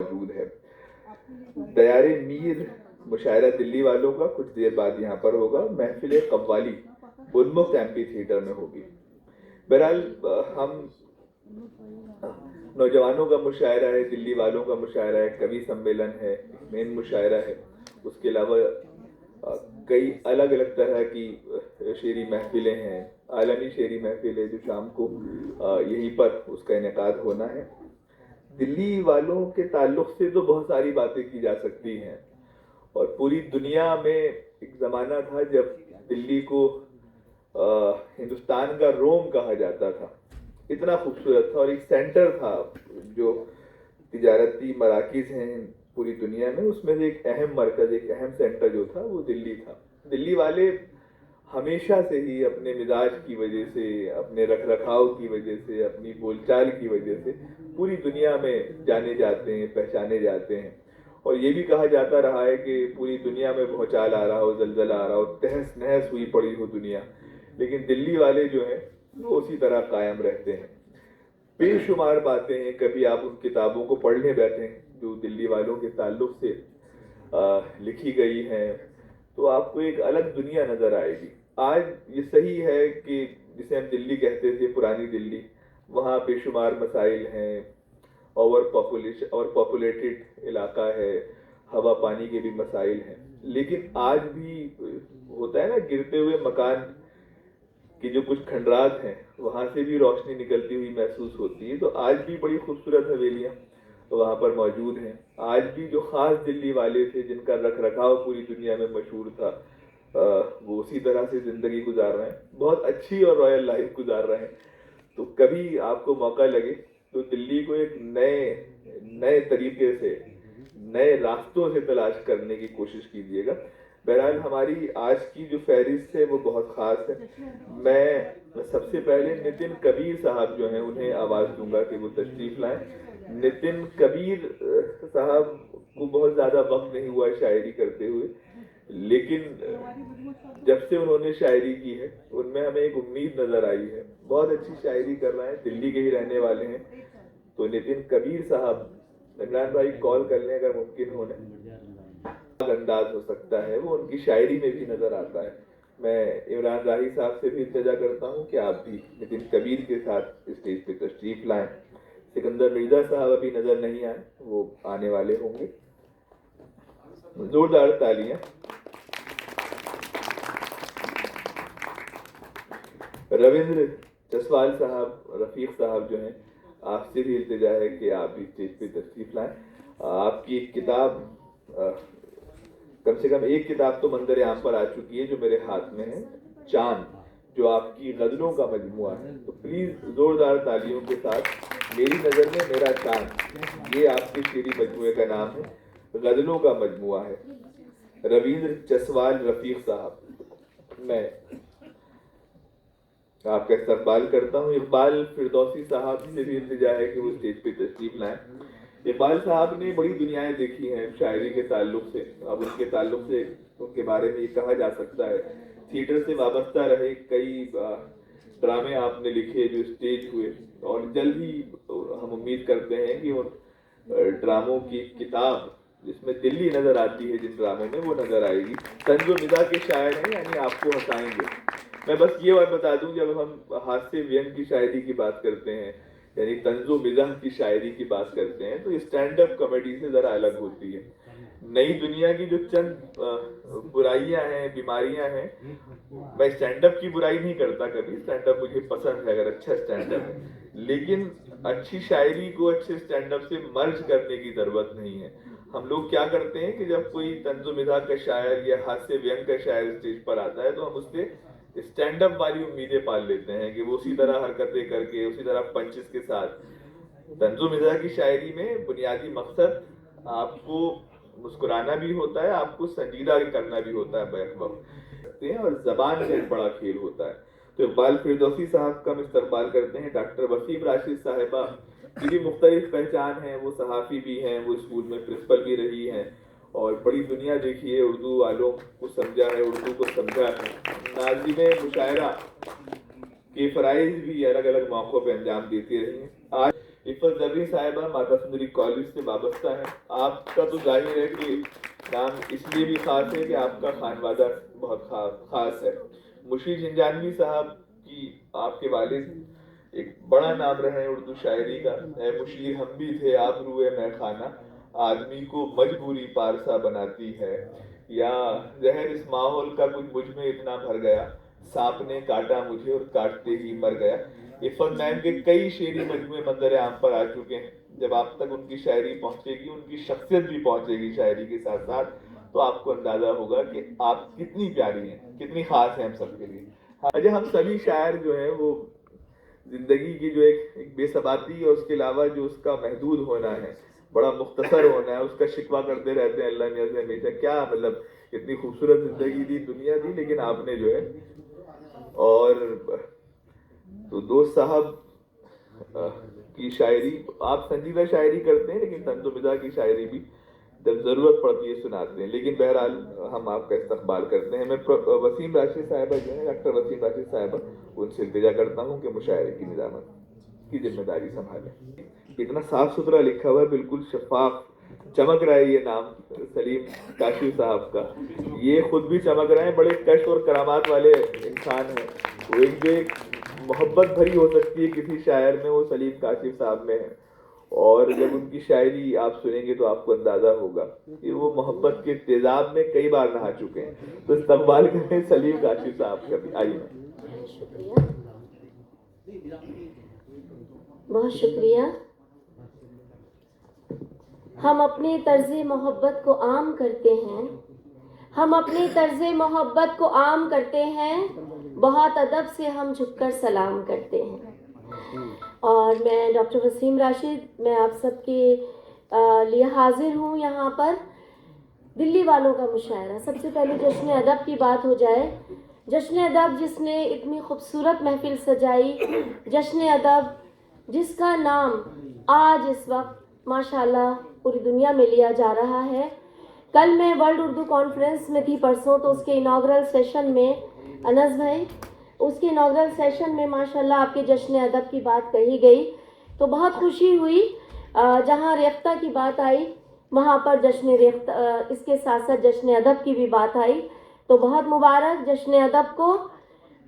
मौजूद है। दयारे मीर मुशायरा दिल्ली वालों का कुछ देर बाद यहाँ पर होगा। महफिल कव्वाली उन्मुक्त एमपी थिएटर में होगी। बहरहाल हम नौजवानों का मुशायरा है, दिल्ली वालों का मुशायरा है, कवि सम्मेलन है, मेन मुशायरा है। उसके अलावा कई अलग अलग तरह की शेरी महफिलें हैं, आलमी शेरी महफिल है जो शाम को यहीं पर उसका इनेकाद होना है। दिल्ली वालों के ताल्लुक से तो बहुत सारी बातें की जा सकती हैं, और पूरी दुनिया में एक ज़माना था जब दिल्ली को हिंदुस्तान का रोम कहा जाता था। इतना खूबसूरत था और एक सेंटर था, जो तिजारती मराकिज़ हैं पूरी दुनिया में, उसमें से एक अहम मरकज़, एक अहम सेंटर जो था वो दिल्ली था। दिल्ली वाले हमेशा से ही अपने मिजाज की वजह से, अपने रख रखाव की वजह से, अपनी बोलचाल की वजह से पूरी दुनिया में जाने जाते हैं, पहचाने जाते हैं। और ये भी कहा जाता रहा है कि पूरी दुनिया में भूचाल आ रहा हो, जलजला आ रहा हो, तहस नहस हुई पड़ी हो दुनिया, लेकिन दिल्ली वाले जो हैं वो उसी तरह कायम रहते हैं। बेशुमार बातें हैं, कभी आप उन किताबों को पढ़ने बैठें जो दिल्ली वालों के ताल्लुक से लिखी गई हैं, तो आपको एक अलग दुनिया नज़र आएगी। आज ये सही है कि जिसे हम दिल्ली कहते थे, पुरानी दिल्ली, वहाँ बेशुमार मसाइल हैं, ओवर पॉपुलेटेड इलाका है, हवा पानी के भी मसाइल हैं, लेकिन आज भी होता है ना, गिरते हुए मकान कि जो कुछ खंडरात हैं वहाँ से भी रोशनी निकलती हुई महसूस होती है। तो आज भी बड़ी खूबसूरत हवेलियाँ तो वहाँ पर मौजूद हैं। आज भी जो ख़ास दिल्ली वाले थे, जिनका रख रखाव पूरी दुनिया में मशहूर था, वो उसी तरह से ज़िंदगी गुजार रहे हैं, बहुत अच्छी और रॉयल लाइफ गुजार रहे हैं। तो कभी आपको मौका लगे तो दिल्ली को एक नए नए तरीके से, नए रास्तों से तलाश करने की कोशिश कीजिएगा। बहरहाल हमारी आज की जो फहरिस्त है वो बहुत ख़ास है। मैं सबसे पहले नितिन कबीर साहब जो हैं उन्हें आवाज़ दूंगा कि वो तशरीफ़ लाएं। नितिन कबीर साहब को बहुत ज़्यादा वक्त नहीं हुआ शायरी करते हुए, लेकिन जब से उन्होंने शायरी की है उनमें हमें एक उम्मीद नज़र आई है। बहुत अच्छी शायरी कर रहे हैं, दिल्ली के ही रहने वाले हैं। तो नितिन कबीर साहब, इमरान भाई कॉल कर लें अगर मुमकिन हो, अंदाज हो सकता है वो उनकी शायरी में भी नज़र आता है। मैं इमरान राही साहब से भी इल्तिजा करता हूँ कि आप भी नितिन कबीर के साथ स्टेज पे तशरीफ़ लाएं। सिकंदर मिर्ज़ा साहब अभी नज़र नहीं आए, वो आने वाले होंगे। जोरदार तालियां। रविंद्र जसवाल साहब, रफ़ीक साहब जो हैं, आपसे भी इल्तिजा है कि आप भी स्टेज पे तशरीफ़ लाएं। आपकी एक किताब, कम से कम एक किताब तो मंजर आम पर आ चुकी है जो मेरे हाथ में है, चांद, जो आपकी गज़लों का मजमुआ है। तो प्लीज़ ज़ोरदार तालियों के साथ मेरी नज़र में मेरा चांद, ये आपके शेरी मजमुए का नाम है, गज़लों का मजमुआ है। रविंद्र जसवाल रफ़ीक साहब, मैं आपका इस्तकबाल करता हूँ। इकबाल फिरदौसी साहब से भी इंतजा है कि वो स्टेज पे तशरीफ़ लाएं। इकबाल साहब ने बड़ी दुनियाएं देखी हैं शायरी के ताल्लुक से। अब उनके ताल्लुक से उनके बारे में ये कहा जा सकता है, थिएटर से वाबस्ता रहे कई ड्रामे आपने लिखे जो स्टेज हुए, और जल्द ही हम उम्मीद करते हैं कि उन ड्रामों की किताब जिसमें दिल्ली नज़र आती है, जिन ड्रामों में, वो नज़र आएगी। तंज़ो मिज़ाह के शायर हैं, यानी आपको हंसाएंगे। मैं बस ये बात बता दूं, जब हम हास्य व्यंग की शायरी की बात करते हैं, यानी तंज़ो मिज़ाह की शायरी की बात करते हैं, तो स्टैंड अप कॉमेडी से ज़रा अलग होती है। नई दुनिया की जो चंद बुराइयां हैं, बीमारियां हैं, मैं स्टैंड अप की बुराई नहीं करता कभी, स्टैंड अप मुझे पसंद है अगर अच्छा स्टैंड अप है, लेकिन अच्छी शायरी को अच्छे स्टैंड अप से मर्ज करने की ज़रूरत नहीं है। हम लोग क्या करते हैं कि जब कोई तंज़ो मिज़ाह का शायर या हास्य व्यंग का शायर स्टेज पर आता है तो हम उससे स्टैंड अप वाली उम्मीदें पाल लेते हैं कि वो उसी तरह हरकतें करके, उसी तरह पंचेस के साथ। तंज़ो मिज़ाह की शायरी में बुनियादी मकसद आपको मुस्कुराना भी होता है, आपको संजीदा करना भी होता है बैक वक्त, और ज़बान से एक बड़ा खेल होता है। तो इकबाल फिरदौसी साहब का हम इस्तकबाल करते हैं। डॉक्टर वसीम राशिद साहिबा की भी मुख्तलिफ पहचान है, वो सहाफ़ी भी हैं, वो स्कूल में प्रिंसिपल भी रही हैं, और बड़ी दुनिया देखी है, उर्दू वालों को समझा है, उर्दू को समझा है। नाज़िम मुशायरा के फ़राइज़ भी अलग अलग मौक़ों पर अंजाम देती रही हैं। आज इफ़त ज़बरी साहिबा माता सुंदरी कॉलेज से वाबस्ता है। आपका तो जाहिर है कि नाम इसलिए भी ख़ास है कि आपका खानवादा बहुत ख़ास है। मुशीर जिंजानवी साहब की आपके वालिद एक बड़ा नाम रहे हैं उर्दू शायरी का। है मुशीर हम भी थे आप रुए मैं खाना, आदमी को मजबूरी पारसा बनाती है, या जहर इस माहौल का कुछ मुझ में इतना भर गया, सांप ने काटा मुझे और काटते ही मर गया। इफ़त मैम के कई शेरी मजमूए मंजर आम पर आ चुके हैं। जब आप तक उनकी शायरी पहुंचेगी, उनकी शख्सियत भी पहुंचेगी शायरी के साथ साथ, तो आपको अंदाजा होगा कि आप कितनी प्यारी हैं, कितनी खास हैं हम सबके लिए। अच्छा, हम सभी शायर जो हैं वो जिंदगी की जो एक बेसबाती और उसके अलावा जो उसका महदूद होना है, बड़ा मुख्तसर होना है, उसका शिकवा करते रहते हैं अल्लाह मियां से हमेशा। क्या मतलब इतनी खूबसूरत जिंदगी दी, दुनिया दी, लेकिन आपने जो है। और तो दोस्त साहब की शायरी, आप संजीदा शायरी करते हैं लेकिन तंजुमिदा की शायरी भी जब ज़रूरत पड़ती है सुनाते हैं। लेकिन बहरहाल हम आपका इस्तकबाल करते हैं। मैं वसीम राशिद साहिबा जो है, डॉक्टर वसीम राशिद साहिबा, उनसे इल्तिजा करता हूँ कि मुशायरे की निज़ामत की जिम्मेदारी संभालें। इतना साफ सुथरा लिखा हुआ है, बिल्कुल शफाफ, चमक रहा है ये नाम सलीम काशिफ साहब का। ये खुद भी चमक रहे हैं, बड़े कष्ट और करामात वाले इंसान हैं। वो एक जो एक मोहब्बत भरी हो सकती है किसी शायर में, वो सलीम काशिफ साहब में है। और जब उनकी शायरी आप सुनेंगे तो आपको अंदाजा होगा कि वो मोहब्बत के तेजाब में कई बार नहा चुके हैं। तो इस्तकबाल करें सलीम काशिफ साहब का भी। आइए। शुक्रिया, बहुत शुक्रिया। हम अपने तर्ज़ मोहब्बत को आम करते हैं, हम अपने तर्ज़ मोहब्बत को आम करते हैं, बहुत अदब से हम झुककर सलाम करते हैं। और मैं डॉक्टर वसीम राशिद, मैं आप सबके लिए हाजिर हूँ यहाँ पर। दिल्ली वालों का मुशायरा, सबसे पहले जश्न अदब की बात हो जाए। जश्न अदब जिसने इतनी खूबसूरत महफिल सजाई, जश्न अदब जिसका नाम आज इस वक्त माशाल्लाह पूरी दुनिया में लिया जा रहा है। कल मैं वर्ल्ड उर्दू कॉन्फ्रेंस में थी, परसों, तो उसके इनाग्रल सेशन में, अनस भाई, उसके इनाग्रल सेशन में माशाल्लाह आपके जश्न अदब की बात कही गई तो बहुत खुशी हुई। जहाँ रेख्ता की बात आई वहाँ पर जश्न रेख्ता, इसके साथ साथ जश्न अदब की भी बात आई, तो बहुत मुबारक जश्न अदब को।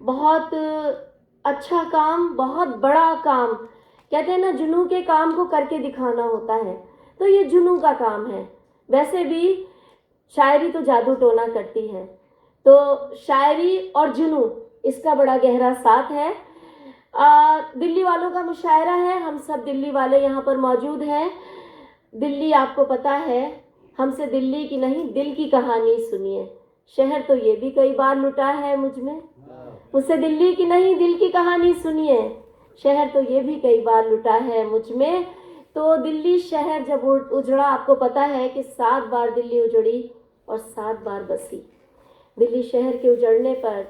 बहुत अच्छा काम, बहुत बड़ा काम। कहते हैं ना, जुनू के काम को करके दिखाना होता है, तो ये जुनू का काम है। वैसे भी शायरी तो जादू टोना करती है, तो शायरी और जुनू इसका बड़ा गहरा साथ है। दिल्ली वालों का मुशायरा है, हम सब दिल्ली वाले यहाँ पर मौजूद हैं। दिल्ली आपको पता है, हमसे दिल्ली की नहीं दिल की कहानी सुनिए। शहर तो ये भी कई बार लुटा है मुझ में, मुझसे दिल्ली की नहीं दिल की कहानी सुनिए। शहर तो ये भी कई बार लुटा है मुझ में। तो दिल्ली शहर जब उजड़ा, आपको पता है कि 7 बार दिल्ली उजड़ी और 7 बार बसी। दिल्ली शहर के उजड़ने पर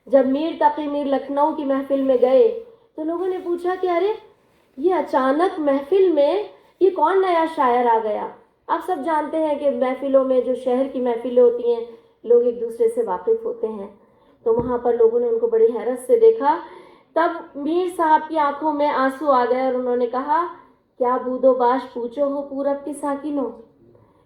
जब मीर तकी मीर लखनऊ की महफिल में गए तो लोगों ने पूछा कि अरे ये अचानक महफिल में ये कौन नया शायर आ गया। आप सब जानते हैं कि महफिलों में, जो शहर की महफिलें होती हैं, लोग एक दूसरे से वाकिफ़ होते हैं। तो वहाँ पर लोगों ने उनको बड़ी हैरत से देखा। तब मीर साहब की आंखों में आंसू आ गए और उन्होंने कहा, क्या बूदो बाश पूछो हो पूरब की साकिनों,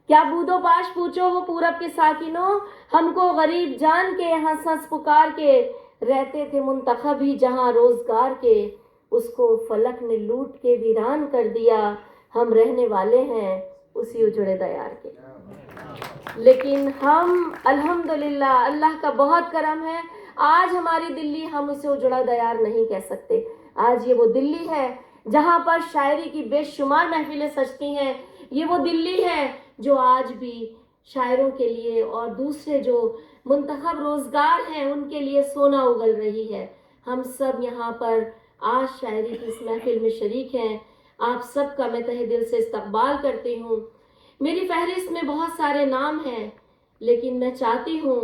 क्या बूदो बाश पूछो हो पूरब के साकिनों, हमको गरीब जान के हंस हंस पुकार के, रहते थे मुंतखब ही जहाँ रोजगार के, उसको फलक ने लूट के वीरान कर दिया, हम रहने वाले हैं उसी उजड़े दयार के। लेकिन हम अल्हम्दुलिल्लाह, अल्लाह का बहुत करम है, आज हमारी दिल्ली, हम उसे उजड़ा दयार नहीं कह सकते। आज ये वो दिल्ली है जहाँ पर शायरी की बेशुमार महफिलें सजती हैं। ये वो दिल्ली है जो आज भी शायरों के लिए और दूसरे जो मुंतखब रोज़गार हैं उनके लिए सोना उगल रही है। हम सब यहाँ पर आज शायरी की इस महफिल में शरीक हैं। आप सब का मैं तहे दिल से इस्तकबाल करती हूँ। मेरी फहरिस्त में बहुत सारे नाम हैं, लेकिन मैं चाहती हूँ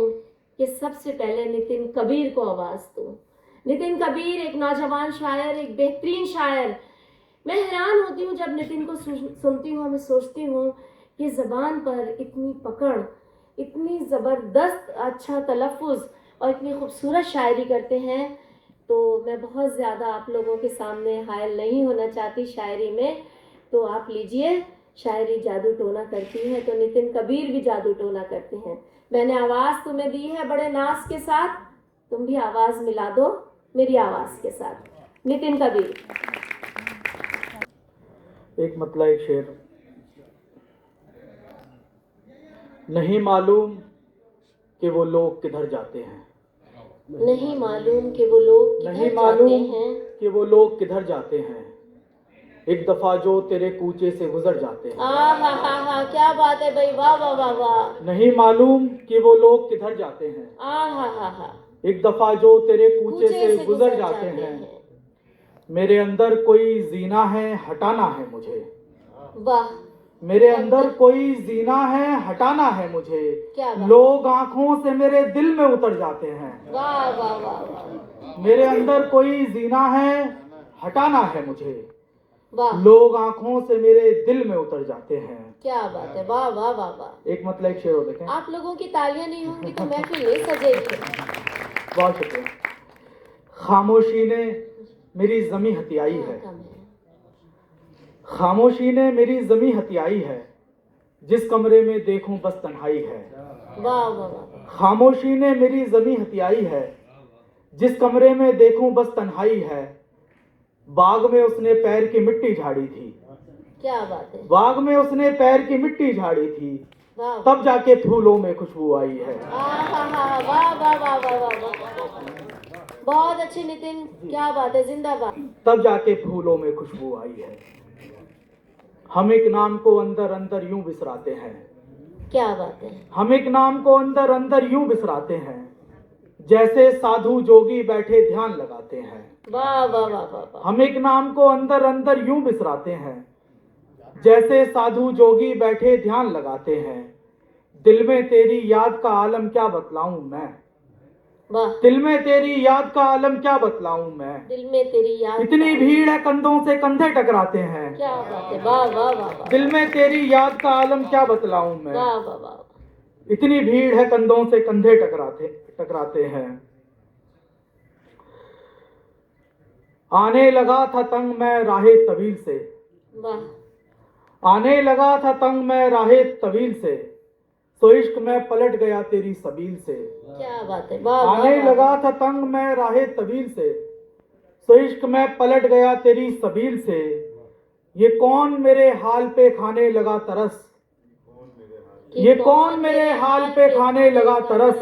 कि सबसे पहले नितिन कबीर को आवाज़ दूँ। नितिन कबीर एक नौजवान शायर, एक बेहतरीन शायर। मैं हैरान होती हूँ जब नितिन को सुनती हूँ, मैं सोचती हूँ कि ज़बान पर इतनी पकड़, इतनी ज़बरदस्त अच्छा तलफ़ुज़ और इतनी खूबसूरत शायरी करते हैं। तो मैं बहुत ज़्यादा आप लोगों के सामने हायल नहीं होना चाहती शायरी में, तो आप लीजिए। शायरी जादू टोना करती है तो नितिन कबीर भी जादू टोना करते हैं। मैंने आवाज़ तुम्हें दी है बड़े नाज के साथ, तुम भी आवाज़ मिला दो मेरी आवाज़ के साथ। नितिन कबीर। एक मतलब एक शेर। नहीं मालूम कि वो लोग किधर जाते हैं, नहीं मालूम कि वो लोग किधर नहीं जाते मालूम हैं, कि वो लोग किधर जाते हैं, एक दफा जो तेरे कूचे से गुजर जाते हैं। हा, क्या बात है भाई, वाह वाह वाह वाह। नहीं मालूम कि वो लोग किधर जाते हैं, हा, एक दफा जो तेरे कूचे कूचे से गुजर जाते हैं। मेरे अंदर कोई जीना है हटाना है मुझे, वाह। मेरे अंदर कोई जीना है हटाना है मुझे, क्या बात। लोग आंखों से मेरे दिल में उतर जाते हैं। वाह वाह वाह वाह। मेरे अंदर कोई जीना है हटाना है मुझे, वाह। लोग आंखों से मेरे दिल में उतर जाते हैं। क्या बात है, वाह वाह वाह वाह। एक मतलब एक शेर और देखें। आप लोगों की तालियां नहीं होंगी तो महफिल नहीं सजेगी। बहुत शुक्रिया। खामोशी ने मेरी जमी हथियाई है, खामोशी ने मेरी जमी हथियाई है, जिस कमरे में देखूं बस तन्हाई है। वाह वाह वाह। खामोशी ने मेरी जमी हथियाई है, जिस कमरे में देखूं बस तन्हाई है। बाग में उसने पैर की मिट्टी झाड़ी थी, क्या बात है। बाग में उसने पैर की मिट्टी झाड़ी थी, वाह। तब जाके फूलों में खुशबू आई है। वाह वाह वाह वाह वाह। बहुत अच्छे नितिन, क्या बात है, जिंदाबाद। तब जाके फूलों में खुशबू आई है। हम एक नाम को अंदर अंदर यूं बिसराते हैं, क्या बात है। हम एक नाम को अंदर अंदर यूं बिसराते हैं, जैसे साधु जोगी बैठे ध्यान लगाते हैं। वाह वाह वाह वाह। हम एक नाम को अंदर अंदर यूं बिसराते हैं, जैसे साधु जोगी बैठे ध्यान लगाते हैं। दिल में तेरी याद का आलम क्या बतलाऊं मैं, वाह। दिल में तेरी याद का आलम क्या बतलाऊं मैं। दिल में तेरी याद। इतनी भीड़ है कंधों से कंधे टकराते हैं। क्या बात है, वाह वाह वाह। दिल में तेरी याद का आलम क्या बतलाऊं मैं। वाह वाह वाह। इतनी भीड़ है कंधों से कंधे टकराते हैं। आने लगा था तंग मैं राहे तवील से, वाह। आने लगा था तंग मैं राहे तवील से, तो इश्क में पलट गया तेरी सबील से। क्या बात है, वाह। आने लगा था तंग मैं राहे तवील से, तो इश्क में पलट गया तेरी सबील से। ये कौन मेरे हाल पे खाने लगा तरस, ये कौन मेरे हाल पे खाने लगा तरस,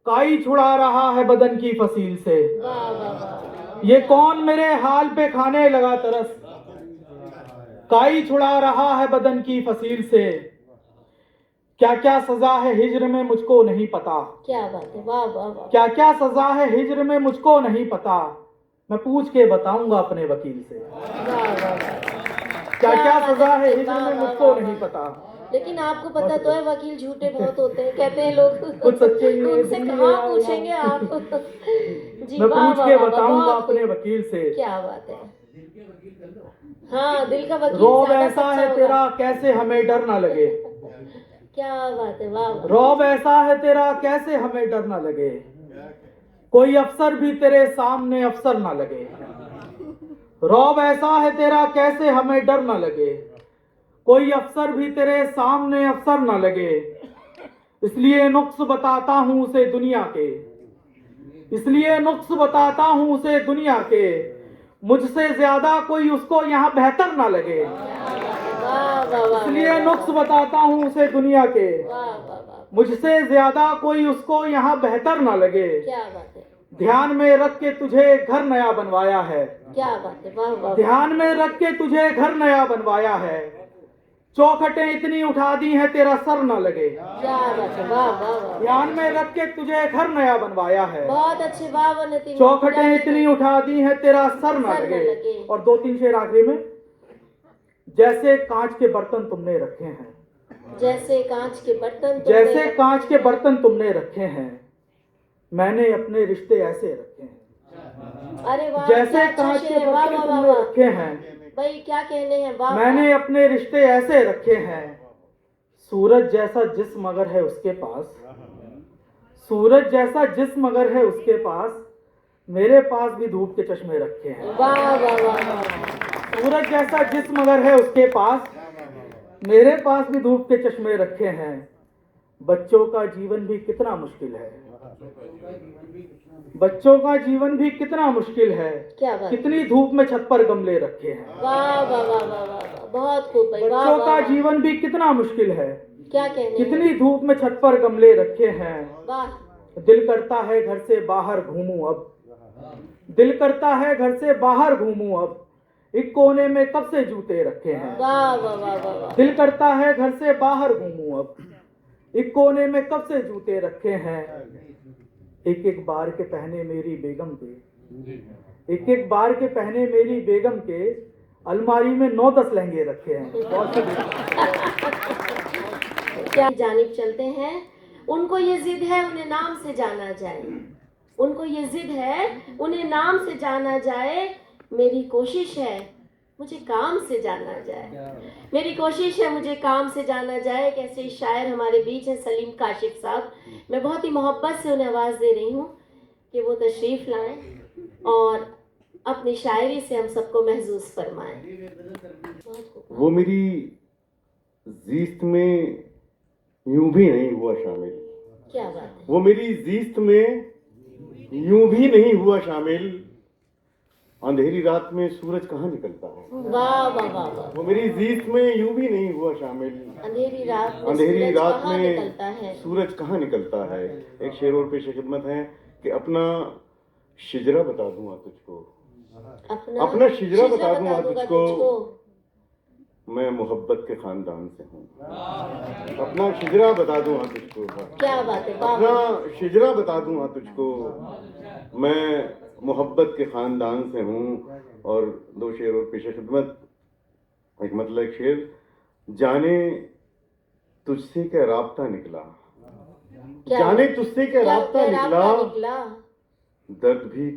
काई छुड़ा रहा है बदन की फसील से। वाह वाह वाह। ये कौन मेरे हाल पे खाने लगा तरस, काई छुड़ा रहा है बदन की फसील से। क्या क्या सजा है हिज्र में मुझको नहीं पता, क्या बात है, वाह वाह वाह। क्या क्या सजा है हिज्र में मुझको नहीं पता, मैं पूछ के बताऊंगा अपने वकील से। वाह वाह वाह। क्या क्या बात सजा है है, हिज्र वाह, में वाह, मुझको वाह, नहीं वाह। पता। लेकिन आपको पता तो है वकील झूठे बहुत होते हैं, कहते हैं लोग। कुछ सच्चे भी हैं, उनसे इसलिए कहाँ यार, पूछेंगे आप। जी, मैं वाह पूछ वाह के वाह, बताऊंगा बहुत अपने खूब। वकील से। क्या बात है। हाँ, दिल का वकील रौब ज्यादा ऐसा सच्चा है होगा। तेरा कैसे हमें डर ना लगे, क्या बात है, वाह वाह। रौब ऐसा है तेरा कैसे हमें डर ना लगे, कोई अफसर भी तेरे सामने अफसर ना लगे। रौब ऐसा है तेरा कैसे हमें डर ना लगे, कोई अफसर भी तेरे सामने अफसर ना लगे। इसलिए नुक्स बताता हूं उसे दुनिया के, इसलिए नुक्स बताता हूं उसे दुनिया के, मुझसे ज्यादा कोई उसको यहाँ बेहतर ना लगे। वाह वाह वाह। इसलिए नुक्स बताता हूं उसे दुनिया के, वाह वाह वाह। मुझसे ज्यादा कोई उसको यहाँ बेहतर ना लगे। क्या बात है। ध्यान में रख के तुझे घर नया बनवाया है, क्या बात है, वाह वाह। ध्यान में रख के तुझे घर नया बनवाया है, चौखटें इतनी उठा दी है तेरा सर ना लगे। क्या बात है, वाह वाह वाह। ध्यान में रख के तुझे घर नया बनवाया है, बहुत अच्छे, वाह वाह नितिन। चौखटें इतनी उठा दी है तेरा सर ना सर न लगे। लगे। और 2-3 शेर आखिरी में। जैसे कांच के बर्तन तुमने रखे हैं, जैसे कांच के बर्तन जैसे कांच के बर्तन तुमने रखे हैं, मैंने अपने रिश्ते ऐसे रखे हैं। अरे वाह, जैसे क्या अच्छा कांच शेर के है, वाह बर्तन वाह तुमने वाह। रखे हैं, भाई क्या कहने हैं, वाह। मैंने अपने रिश्ते ऐसे रखे हैं। सूरज जैसा जिस्म अगर है उसके पास, सूरज जैसा जिस्म अगर है उसके पास, मेरे पास भी धूप के चश्मे रखे हैं। वाह वाह वाह। सूरज जैसा जिस्म अगर है उसके पास, मेरे पास भी धूप के चश्मे रखे हैं। बच्चों का जीवन भी कितना मुश्किल है, बच्चों का जीवन भी कितना मुश्किल है। क्या बात, कितनी धूप में छत पर गमले रखे हैं। वाह वाह वाह वाह वाह वाह, बहुत खूब भाई, वाह बच्चों वाह का वाह। जीवन भी कितना मुश्किल है। क्या कहने हैं? कितनी धूप में छत पर गमले रखे हैं। वाह, दिल करता है घर से बाहर घूमूं अब, दिल करता है घर से बाहर घूमूं अब। एक कोने में कब से जूते रखे हैं। वाह वाह वाह वाह वाह। दिल करता है घर से बाहर घूमूं अब, एक कोने में कब से जूते रखे हैं। एक एक बार के पहने मेरी बेगम के, एक एक बार के पहने मेरी बेगम के, अलमारी में 9-10 लहंगे रखे हैं। बहुत क्या जानिब चलते हैं। उनको ये जिद है उन्हें नाम से जाना जाए, उनको ये जिद है उन्हें नाम से जाना जाए। मेरी कोशिश है मुझे काम से जाना जाए, मेरी कोशिश है मुझे काम से जाना जाए। एक ऐसे शायर हमारे बीच हैं सलीम काशिफ साहब। मैं बहुत ही मोहब्बत से उन्हें आवाज़ दे रही हूँ कि वो तशरीफ़ लाएं और अपनी शायरी से हम सबको महसूस फरमाएं। वो मेरी जीस्त में यूं भी नहीं हुआ शामिल, क्या बात है। वो मेरी जीस्त में यूं भी नहीं हुआ शामिल। अंधेरी रात में सूरज कहाँ निकलता है। वाह वाह वाह वाह। वो मेरी जीस्त में यूं भी नहीं हुआ शामिल। अंधेरी रात में अंधेरी सूरज रात कहाँ में निकलता है। सूरज कहाँ निकलता है। एक शेर और पेश खिदमत है कि अपना शिजरा बता दूंगा तुझको, अपना शिजरा बता दूंगा तुझको, मैं मोहब्बत के खानदान से हूँ। अपना शिजरा बता दूंगा तुझको, क्या बात है, वाह अपना शिजरा बता दूंगा तुझको, मैं मोहब्बत के खानदान से हूँ। और दो शेर और पेश खिदमत। एक मतलब एक शेर, जाने तुझसे क्या राब्ता निकला, क्या जाने तुझसे क्या राब्ता निकला, निकला, दर्द भी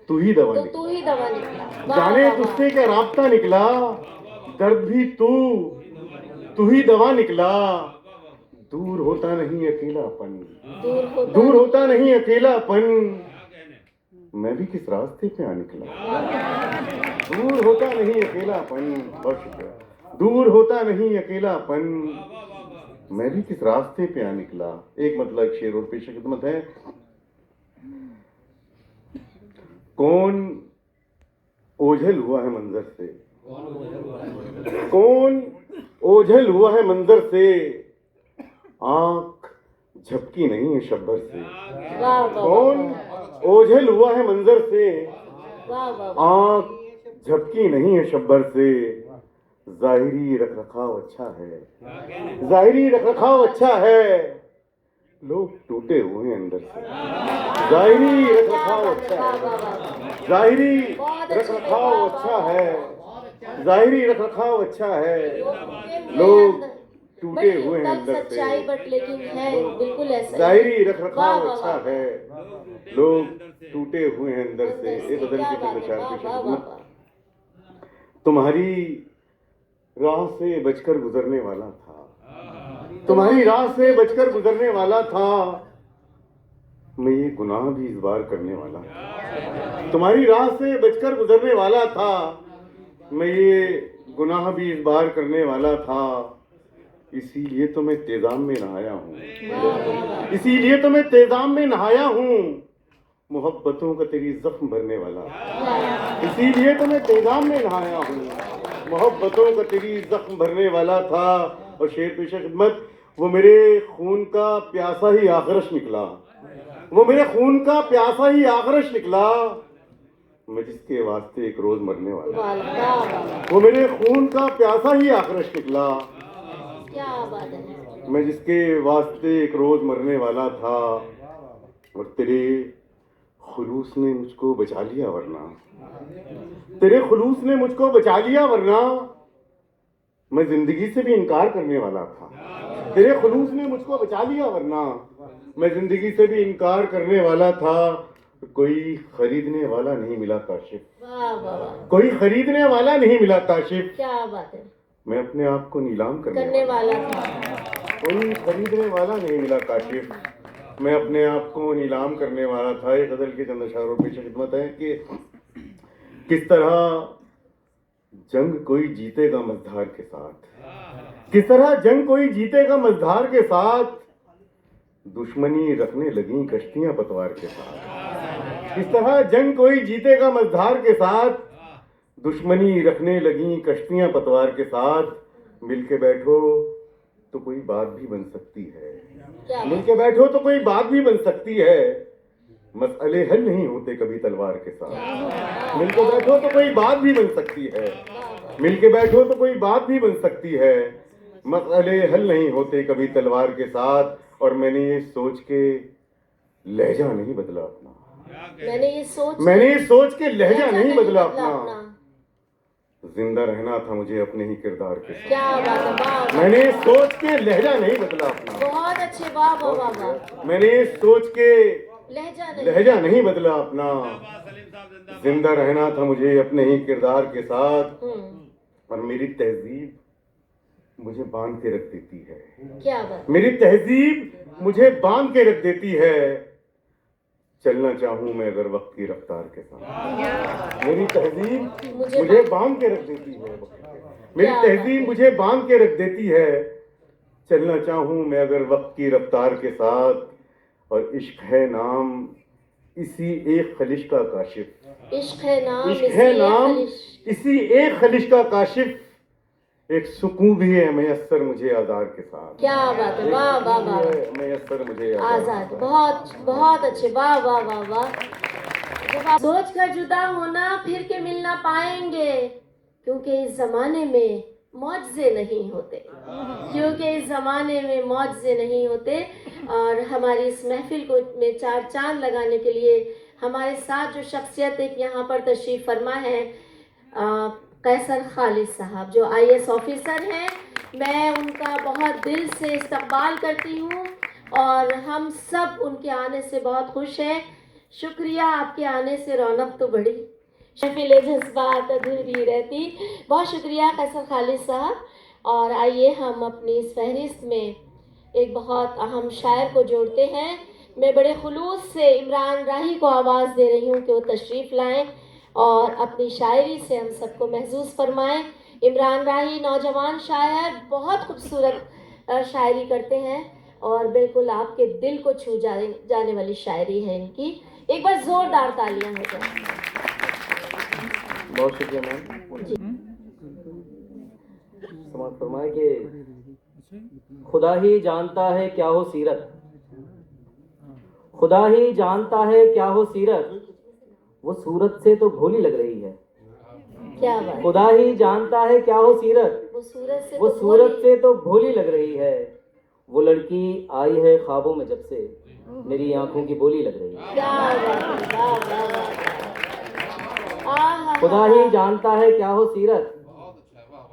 तू ही दवा तो निकला। तू ही दवा निकला। वाह, जाने वाह, वाह। तुझसे क्या राब्ता निकला, दर्द भी तू ही दवा निकला। दूर होता नहीं अकेलापन, दूर होता नहीं अकेलापन, मैं भी किस रास्ते पे आ निकला। दूर होता नहीं अकेलापन, बहुत शुक्रिया। दूर होता नहीं अकेलापन, मैं भी किस रास्ते पे आ निकला। एक मतलब शेर और पेश खिदमत है। कौन ओझल हुआ है मंजर से, कौन ओझल हुआ है मंजर से, आंख झपकी नहीं है शब्बर से। वाह, वाह, कौन वाह, ओझल हुआ है मंजर से, वाह, वाह, वाह। आंख झपकी नहीं है शब्बर से। जाहिरी रखरखाव अच्छा है, जाहिरी रखरखाव अच्छा है, लोग टूटे हुए हैं अंदर से। जाहिरी रखरखाव अच्छा है, जाहिरी रखरखाव अच्छा है, जाहिरी रखरखाव अच्छा है, लोग टूटे हुए हैं अंदर से। सच्चाई बट लेकिन है बिल्कुल ऐसा। जाहिरी रखरखाव वाह, अच्छा वाह, है, लोग टूटे हुए हैं अंदर से। एक बदल क्या की बात है, चंद वाह, की वाह, खिदमत। वाह। तुम्हारी राह से बचकर गुजरने वाला था, तुम्हारी राह से बचकर गुजरने वाला था, मैं ये गुनाह भी इस बार करने वाला था। तुम्हारी राह से बचकर गुजरने वाला था, मैं ये गुनाह भी इस बार करने वाला था। इसीलिए तो मैं तेजाब में नहाया हूँ, इसीलिए तो मैं तेजाब में नहाया हूँ, मोहब्बतों का तेरी जख्म भरने वाला था। इसीलिए तो मैं तेजाब में नहाया हूँ, मोहब्बतों का तेरी जख्म भरने वाला था। और शेर पेश खिदमत, वो मेरे खून का प्यासा ही आखरश निकला, वो मेरे खून का प्यासा ही आखरश निकला, मैं जिसके वास्ते एक रोज मरने वाला। वो मेरे खून का प्यासा ही आखरश निकला, क्या बात है। मैं जिसके वास्ते एक रोज मरने वाला था। और तेरे खुलूस ने मुझको बचा लिया वरना, तेरे खुलूस ने मुझको बचा लिया वरना, मैं जिंदगी से भी इनकार करने वाला था। तेरे खुलूस ने मुझको बचा लिया वरना, मैं जिंदगी से भी इनकार करने वाला था। कोई खरीदने वाला नहीं मिला काशिफ, वाह वाह वाह, कोई खरीदने वाला नहीं मिला काशिफ, क्या बात है। मैं अपने आप को नीलाम करने वाला था। कोई खरीदने वाला नहीं मिला काशिफ, मैं अपने आप को नीलाम करने वाला था। ये गजल के चंद अशारों पेश खिदमत है कि किस तरह जंग कोई जीतेगा मझधार के साथ, किस तरह जंग कोई जीतेगा मझधार के साथ, दुश्मनी रखने लगी कश्तियां पतवार के साथ। किस तरह जंग कोई जीतेगा मझधार के साथ, दुश्मनी रखने लगी कश्तियां पतवार के साथ। मिलके बैठो तो कोई बात भी बन सकती है, मिलके बैठो तो कोई बात भी बन सकती है, मसले हल नहीं होते कभी तलवार के साथ। मिलके बैठो तो कोई बात भी बन सकती है, मिलके बैठो तो कोई बात भी बन सकती है, मसले हल नहीं होते कभी तलवार के साथ। और मैंने ये सोच के लहजा नहीं बदला अपना, मैंने ये सोच के लहजा नहीं बदला अपना। जिंदा रहना था मुझे अपने ही किरदार के साथ। क्या बात है, वाह। मैंने सोच के लहजा नहीं बदला अपना, बहुत अच्छे, वाह वाह वाह वाह। मैंने सोच के लहजा लहजा नहीं बदला अपना। जिंदा रहना था मुझे अपने ही किरदार के साथ। और मेरी तहजीब मुझे बांध के रख देती है, क्या बात। मेरी तहजीब मुझे बांध के रख देती है। चलना चाहूं मैं अगर वक्त की रफ्तार के साथ, मेरी तहजीब मुझे बांध के रख देती है, मेरी तहजीब मुझे बांध के रख देती है। चलना चाहूं मैं अगर वक्त की रफ्तार के साथ। और इश्क है नाम इसी एक खलिश का काशिफ, इश्क है नाम इसी एक खलिश का काशिफ। एक सुकून भी है मयस्सर मुझे आज़ाद के साथ। क्या बात है, वाह वाह वाह। मयस्सर मुझे आजाद, बहुत बहुत अच्छे, वाह वाह वाह वाह। जब आप सोच कर जुदा होना फिर के मिलना पाएंगे, क्योंकि इस जमाने में मौजज़े नहीं होते, क्योंकि इस जमाने में मौजज़े नहीं होते। और हमारी इस महफिल को में चार चांद लगाने के लिए हमारे साथ जो शख्सियत एक यहाँ पर तशरीफ़ फरमा है, कैसर खालिद साहब जो IAS ऑफिसर हैं, मैं उनका बहुत दिल से इस्तकबाल करती हूँ और हम सब उनके आने से बहुत खुश हैं। शुक्रिया, आपके आने से रौनक तो बढ़ी, महफिल जज्बात अधूरी रहती। बहुत शुक्रिया कैसर खालिद साहब। और आइए हम अपनी इस फहरिस्त में एक बहुत अहम शायर को जोड़ते हैं। मैं बड़े खुलूस से इमरान राही को आवाज़ दे रही हूँ कि वो तशरीफ़ लाएँ और अपनी शायरी से हम सबको महसूस फरमाएं। इमरान राही नौजवान शायर, बहुत खूबसूरत शायरी करते हैं और बिल्कुल आपके दिल को छू जाने वाली शायरी है इनकी। एक बार ज़ोरदार तालियां हो जाए। बहुत शुक्रिया मैम। समाज फरमाए कि खुदा ही जानता है क्या हो सीरत, खुदा ही जानता है क्या हो सीरत, वो सूरत से तो भोली लग रही है। क्या बात। खुदा ही जानता है क्या हो सीरत, वो सूरत से तो भोली लग रही है। वो लड़की आई है ख्वाबों में जब से, मेरी आंखों की बोली लग रही है। क्या बात है, वाह वाह वाह। खुदा ही जानता है क्या हो सीरत,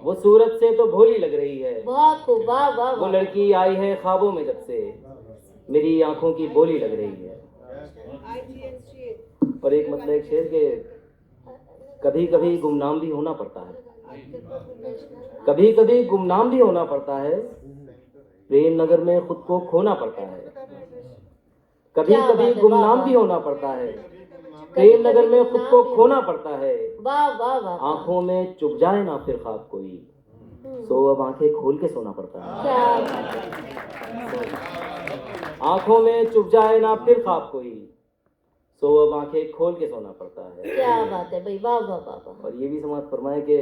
वो सूरत से तो भोली लग रही है। बहुत खूब, वाह वाह। वो लड़की आई है ख्वाबों में जब से, मेरी आंखों की बोली लग रही है। और एक मतलब एक शेर के कभी कभी गुमनाम भी होना पड़ता है, कभी कभी गुमनाम भी होना पड़ता है, प्रेम नगर में खुद को खोना पड़ता है। कभी कभी गुमनाम भी होना पड़ता है, प्रेम नगर में खुद को खोना पड़ता है। वाह वाह वाह। आंखों में चुप जाए ना फिर ख्वाब कोई, सो अब आंखें खोल के सोना पड़ता है। क्या बात है। आंखों में चुप जाए ना फिर ख्वाब कोई, सो अब आंखें खोल के सोना पड़ता है। क्या बात है भाई, वाह वाह वाह। और ये भी समाज फरमाए कि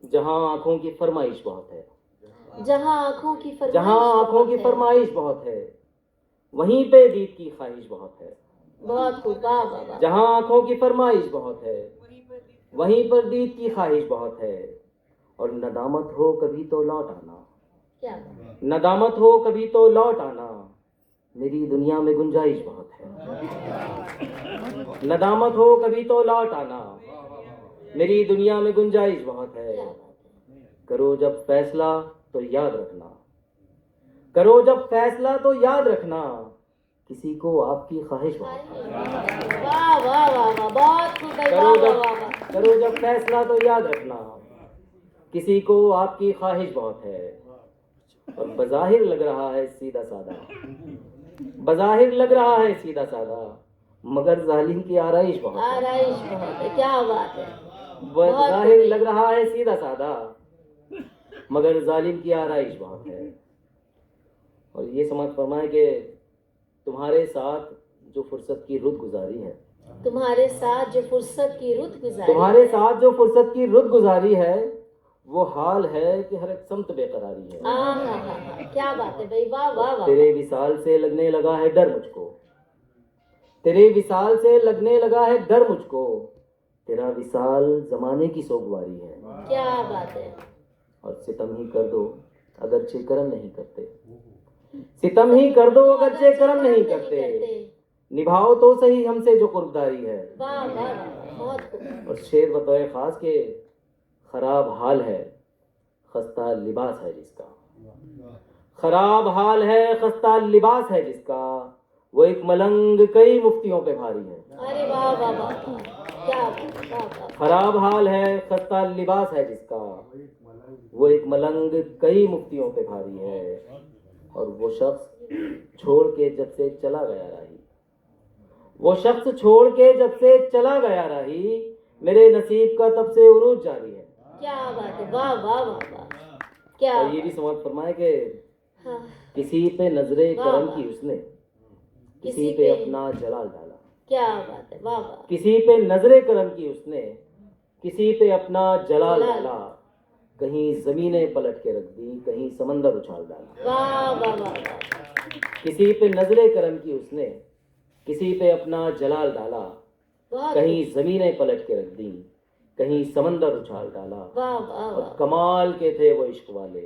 जहां आंखों की फरमाइश बहुत है, जहां आंखों की फरमाइश बहुत है, वहीं पे दीद की ख्वाहिश बहुत है। बहुत खूब, वाह वाह वाह। जहां आंखों की फरमाइश बहुत है, वहीं पर दीद की ख्वाहिश बहुत है। और नदामत हो कभी तो लौट आना, क्या बात। नदामत हो कभी तो लौट आना, मेरी दुनिया में गुंजाइश बहुत है। नदामत हो कभी तो लौट आना, मेरी दुनिया में गुंजाइश बहुत है। करो जब फैसला तो याद रखना, करो जब फैसला तो याद रखना, किसी को आपकी ख्वाहिश बहुत है। वाह वाह वाह वाह, बहुत खूब भाई, वाह वाह वाह। करो जब फैसला तो याद रखना, किसी को आपकी ख्वाहिश बहुत है। और बज़ाहिर लग रहा है सीधा सादा, बज़ाहिर लग रहा है सीधा सादा, मगर जालिम की आराइश बहुत है। आराइश बहुत है, क्या बात है। वह बहुत जाहिर खूबी। लग रहा है सीधा साधा, मगर जालिम की आराइश बहुत है। और ये समझ फरमाए कि तुम्हारे साथ जो फुर्सत की रुत गुजारी है, तुम्हारे साथ जो फुर्सत की रुत गुजारी तुम्हारे है। साथ जो फुर्सत की रुत गुजारी है, वो हाल है कि हर एक समत बेकरारी है। क्या बात है भाई, वाह वाह वाह। तेरे विसाल से लगने लगा है डर मुझको, तेरे विसाल से लगने लगा है डर मुझको, तेरा विसाल जमाने की सोगवारी है। क्या बात है। और सितम ही कर दो अगरचे करम नहीं करते, सितम ही कर दो अगरचे करम नहीं करते, निभाओ तो सही हमसे जो कुर्बदारी है। वाह वाह वाह, बहुत खूब। और शेर बतौर खास के खराब हाल है खस्ता लिबास है जिसका, खराब हाल है खस्ता लिबास है जिसका, वो एक मलंग कई मुफ्तियों पे भारी है। अरे वाह वाह वाह, क्या बात, वाह वाह। खराब हाल है खस्ता लिबास है जिसका, वो एक मलंग कई मुफ्तियों पे भारी है। और वो शख्स छोड़ के जब से चला गया राही, वो शख्स छोड़ के जब से चला गया राही, मेरे नसीब का तब से उरूज जारी है। क्या बात है, वाह वाह वाह वाह, क्या और ये भी समझ फरमाए कि हाँ, किसी पे नजरे वाह, करम वाह। की उसने किसी किसी पे पे अपना जलाल डाला, क्या बात है, वाह वाह। किसी पे नजरे करम की उसने किसी पे अपना जलाल जलाल। डाला, कहीं जमीनें पलट के रख दी, कहीं समंदर उछाल डाला। वाह वाह वाह वाह, किसी पे नजरे करम की उसने किसी पे अपना जलाल डाला, बहुत कहीं जमीनें पलट के रख दी, कहीं समंदर उछाल डाला। वाह वाह और वाह। कमाल के थे वो इश्क वाले,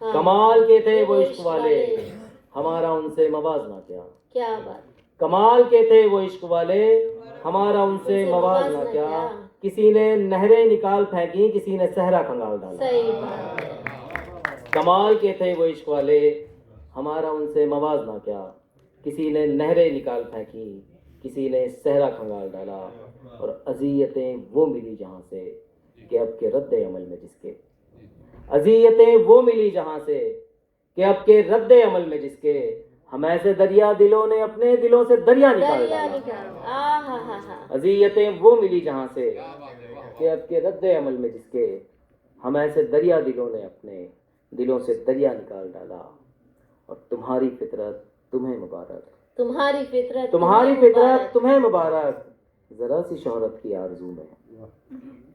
हाँ, कमाल के थे वो इश्क इश्क वाले, हमारा उनसे मवाजना क्या। क्या बात। कमाल के थे वो इश्क वाले, हमारा उनसे उनसे मवाजना मवाजना क्या। क्या। किसी ने नहरें निकाल फेंकी, किसी ने सहरा खंगाल डाला। सही बात है। कमाल के थे वो इश्क वाले, हमारा उनसे मवाजना क्या। किसी ने नहरें निकाल फेंकी, किसी ने सहरा खंगाल डाला। और अज़ियतें वो मिली जहाँ से कि अब के रद्द अमल में जिसके, अज़ियतें वो मिली जहाँ से कि अब के रद्द अमल में जिसके, हम ऐसे दरिया दिलों ने अपने दिलों से दरिया निकाल दरिया डाला। निकाल, हाँ। अज़ियतें वो मिली जहाँ से कि अब के रद्द अमल में जिसके, हम ऐसे दरिया दिलों ने अपने दिलों से दरिया निकाल डाला। और तुम्हारी फितरत तुम्हें मुबारक, तुम्हारी फितरत तुम्हारी तुम्हें फितरत मुबारक। तुम्हें मुबारक, जरा सी शोहरत की आरजू में।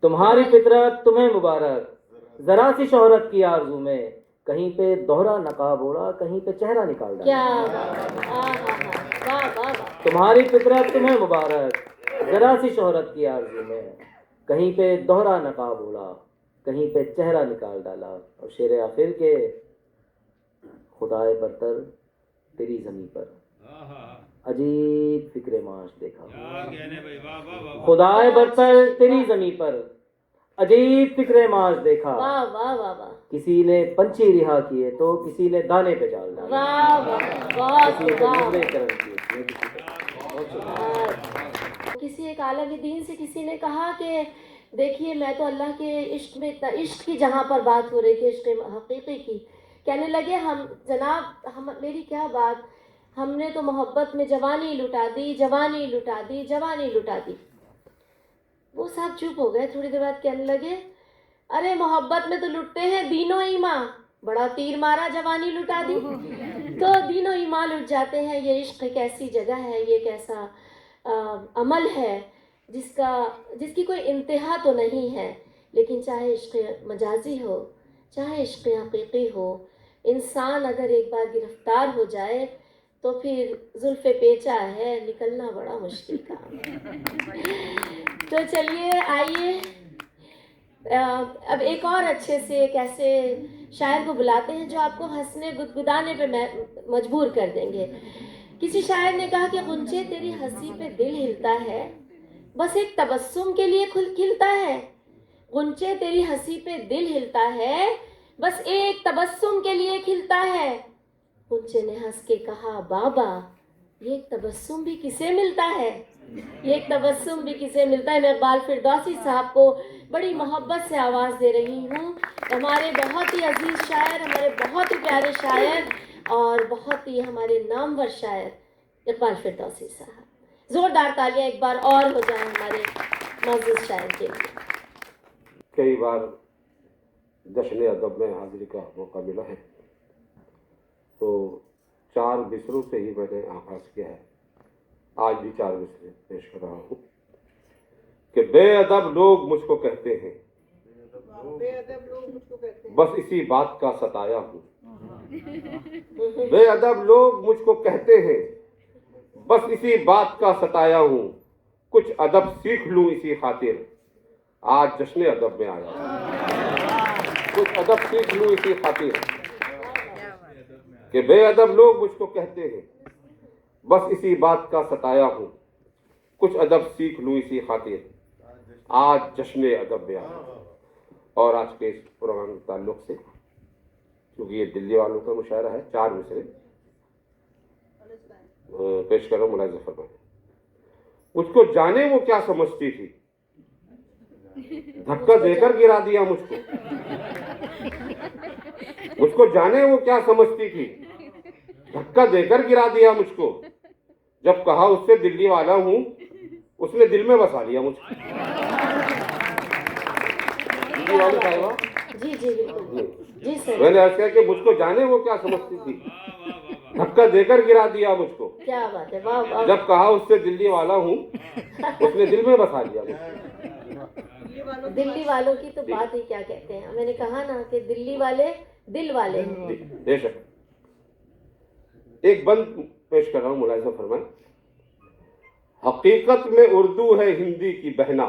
तुम्हारी फितरत तुम्हें मुबारक, जरा सी शोहरत की आरजू में। कहीं पे दोहरा नकाब ओढ़ा, कहीं पे चेहरा निकाल डाला। क्या बात है, वाह वाह वाह। तुम्हारी फितरत तुम्हें मुबारक, जरा सी शोहरत की आरजू में। कहीं पे दोहरा नकाब ओढ़ा, कहीं पे चेहरा निकाल डाला। और शेर आखिर के खुदाए बरतर तेरी ज़मीं पर अजीब फिक्रे माश देखा, खुदाए बरतर तेरी ज़मीं पर अजीब फिक्रे माश देखा। वाह वाह वाह वाह, किसी ने पंछी रिहा किए तो किसी ने दाने पे जाल डाला। वाह वाह, बहुत किसी ने वाह। नजरे करम किए, किसी ने बहुत शुक्रिया। किसी एक आलम दीन से किसी ने कहा कि देखिए मैं तो अल्लाह के इश्क में इतना, इश्क की जहाँ पर बात हो रही थी, इश्क हकीकी की, कहने लगे हम जनाब, हम मेरी क्या बात, हमने तो मोहब्बत में जवानी लुटा दी, जवानी लुटा दी, जवानी लुटा दी। वो साहब चुप हो गए। थोड़ी देर बाद कहने लगे अरे मोहब्बत में तो लुटते हैं दीनो ईमा, बड़ा तीर मारा जवानी लुटा दी। तो दीनो ईमा लुट जाते हैं। ये इश्क एक ऐसी जगह है, ये एक ऐसा अमल है जिसकी कोई इंतहा तो नहीं है, लेकिन चाहे इश्क मजाजी हो चाहे इश्क हकीकी हो, इंसान अगर एक बार गिरफ्तार हो जाए तो फिर जुल्फ़े पेचा है, निकलना बड़ा मुश्किल काम है। तो चलिए आइए अब एक और अच्छे से एक ऐसे शायर को बुलाते हैं जो आपको हंसने गुदगुदाने पे मजबूर कर देंगे। किसी शायर ने कहा कि गुंचे तेरी हंसी पे दिल हिलता है, बस एक तबस्सुम के लिए खिलता है। गुंचे तेरी हंसी पे दिल हिलता है, बस एक तबस्सुम के लिए खिलता है। गुंचे ने हंस के कहा बाबा, ये एक तबस्सुम भी किसे मिलता है, ये एक तबस्सुम भी किसे मिलता है। मैं इकबाल फिरदौसी साहब को बड़ी मोहब्बत से आवाज़ दे रही हूँ। हमारे बहुत ही अजीज़ शायर, हमारे बहुत ही प्यारे शायर और बहुत ही हमारे नामवर शायर इकबाल फिरदौसी साहब। जोरदार तालियां एक बार और हो जाए हमारे मौजूद शायर के लिए। कई बार जश्न अदब में हाजिरी का मौका मिला है, तो 4 मिसरों से ही मैंने आगाज किया है। आज भी 4 मिसरे पेश कर रहा हूँ कि बेअदब लोग मुझको कहते हैं, बस इसी बात का सताया हूँ। बेअदब लोग मुझको कहते हैं, बस इसी बात का सताया हूँ। कुछ अदब सीख लूं इसी खातिर, आज जश्न अदब में आया। कुछ अदब सीख लूं इसी खातिर कि बेअदब लोग मुझको कहते हैं, बस इसी बात का सताया हूँ। कुछ अदब सीख लूं इसी खातिर, आज जश्न अदब में आया। और आज के इस प्रोग्राम के ताल्लुक से, क्योंकि ये दिल्ली वालों का मुशायरा है, 4 मिसरे पेश करो। मुलाहिज़ा फरमाएं। मुझको जाने वो क्या समझती थी, धक्का देकर गिरा दिया मुझको। मुझको जाने वो क्या समझती थी, धक्का देकर गिरा दिया मुझको। जब कहा उससे दिल्ली वाला हूं, उसने दिल में बसा लिया मुझको। दिल्ली वाली साहिबा, जी जी बिल्कुल जी सर। मैंने अर्ज किया कि मुझको जाने वो क्या समझती थी, धक्का देकर गिरा दिया मुझको। क्या बात है, वाह वाह। जब कहा उससे दिल्ली वाला हूँ, उसने दिल में बसा लिया मुझको। दिल्ली वालों की तो बात ही क्या कहते हैं। मैंने कहा ना कि दिल्ली वाले दिल वाले हैं। बेशक। एक बंद पेश कर रहा हूँ, मुलाहिज़ा फरमाएं। हकीकत में उर्दू है हिंदी की बहना,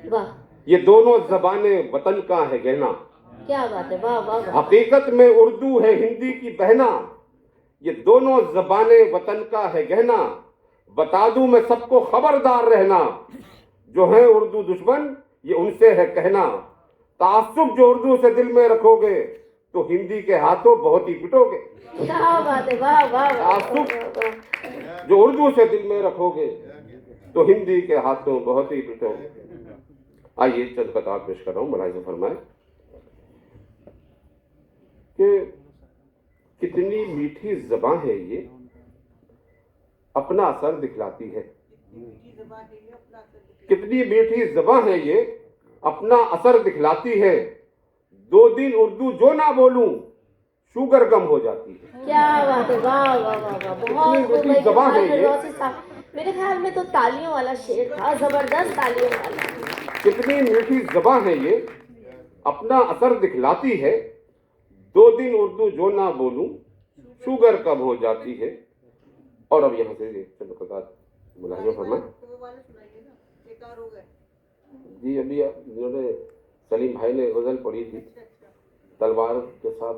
वाह ये दोनों ज़बानें वतन का है गहना। क्या बात है, वाह वाह वाह। हकीकत में उर्दू है हिंदी की बहना, ये दोनों ज़बानें वतन का है गहना। बता दूं मैं सबको खबरदार रहना, जो है उर्दू दुश्मन ये उनसे है कहना। तासुब जो उर्दू से दिल में रखोगे, तो हिंदी के हाथों बहुत ही पिटोगे। क्या बात है, वाह वाह वाह। तासुब जो उर्दू से दिल में रखोगे, तो हिंदी के हाथों बहुत ही पिटोगे। आइए चंद कतार पेश कर रहा हूँ, मुलाहिज़ा फरमाएं कि कितनी मीठी ज़बान है ये, अपना असर दिखलाती है। कितनी मीठी ज़बान है ये, अपना असर दिखलाती है। 2 दिन उर्दू जो ना बोलूं, शुगर कम हो जाती है। क्या बात है, वाह वाह वाह वाह। बहुत कितनी ज़बान है ये। मेरे ख्याल में तो तालियों वाला शेर था, जबरदस्त तालियों वाला। कितनी मीठी ज़बान है ये, अपना असर दिखलाती है। 2 दिन उर्दू जो ना बोलूं, शुगर कम हो जाती है। और अब यहाँ से चंद कतार मुलाहिज़ा फरमाएं। जी अभी जिन्होंने सलीम भाई ने गज़ल पढ़ी थी तलवार के साथ,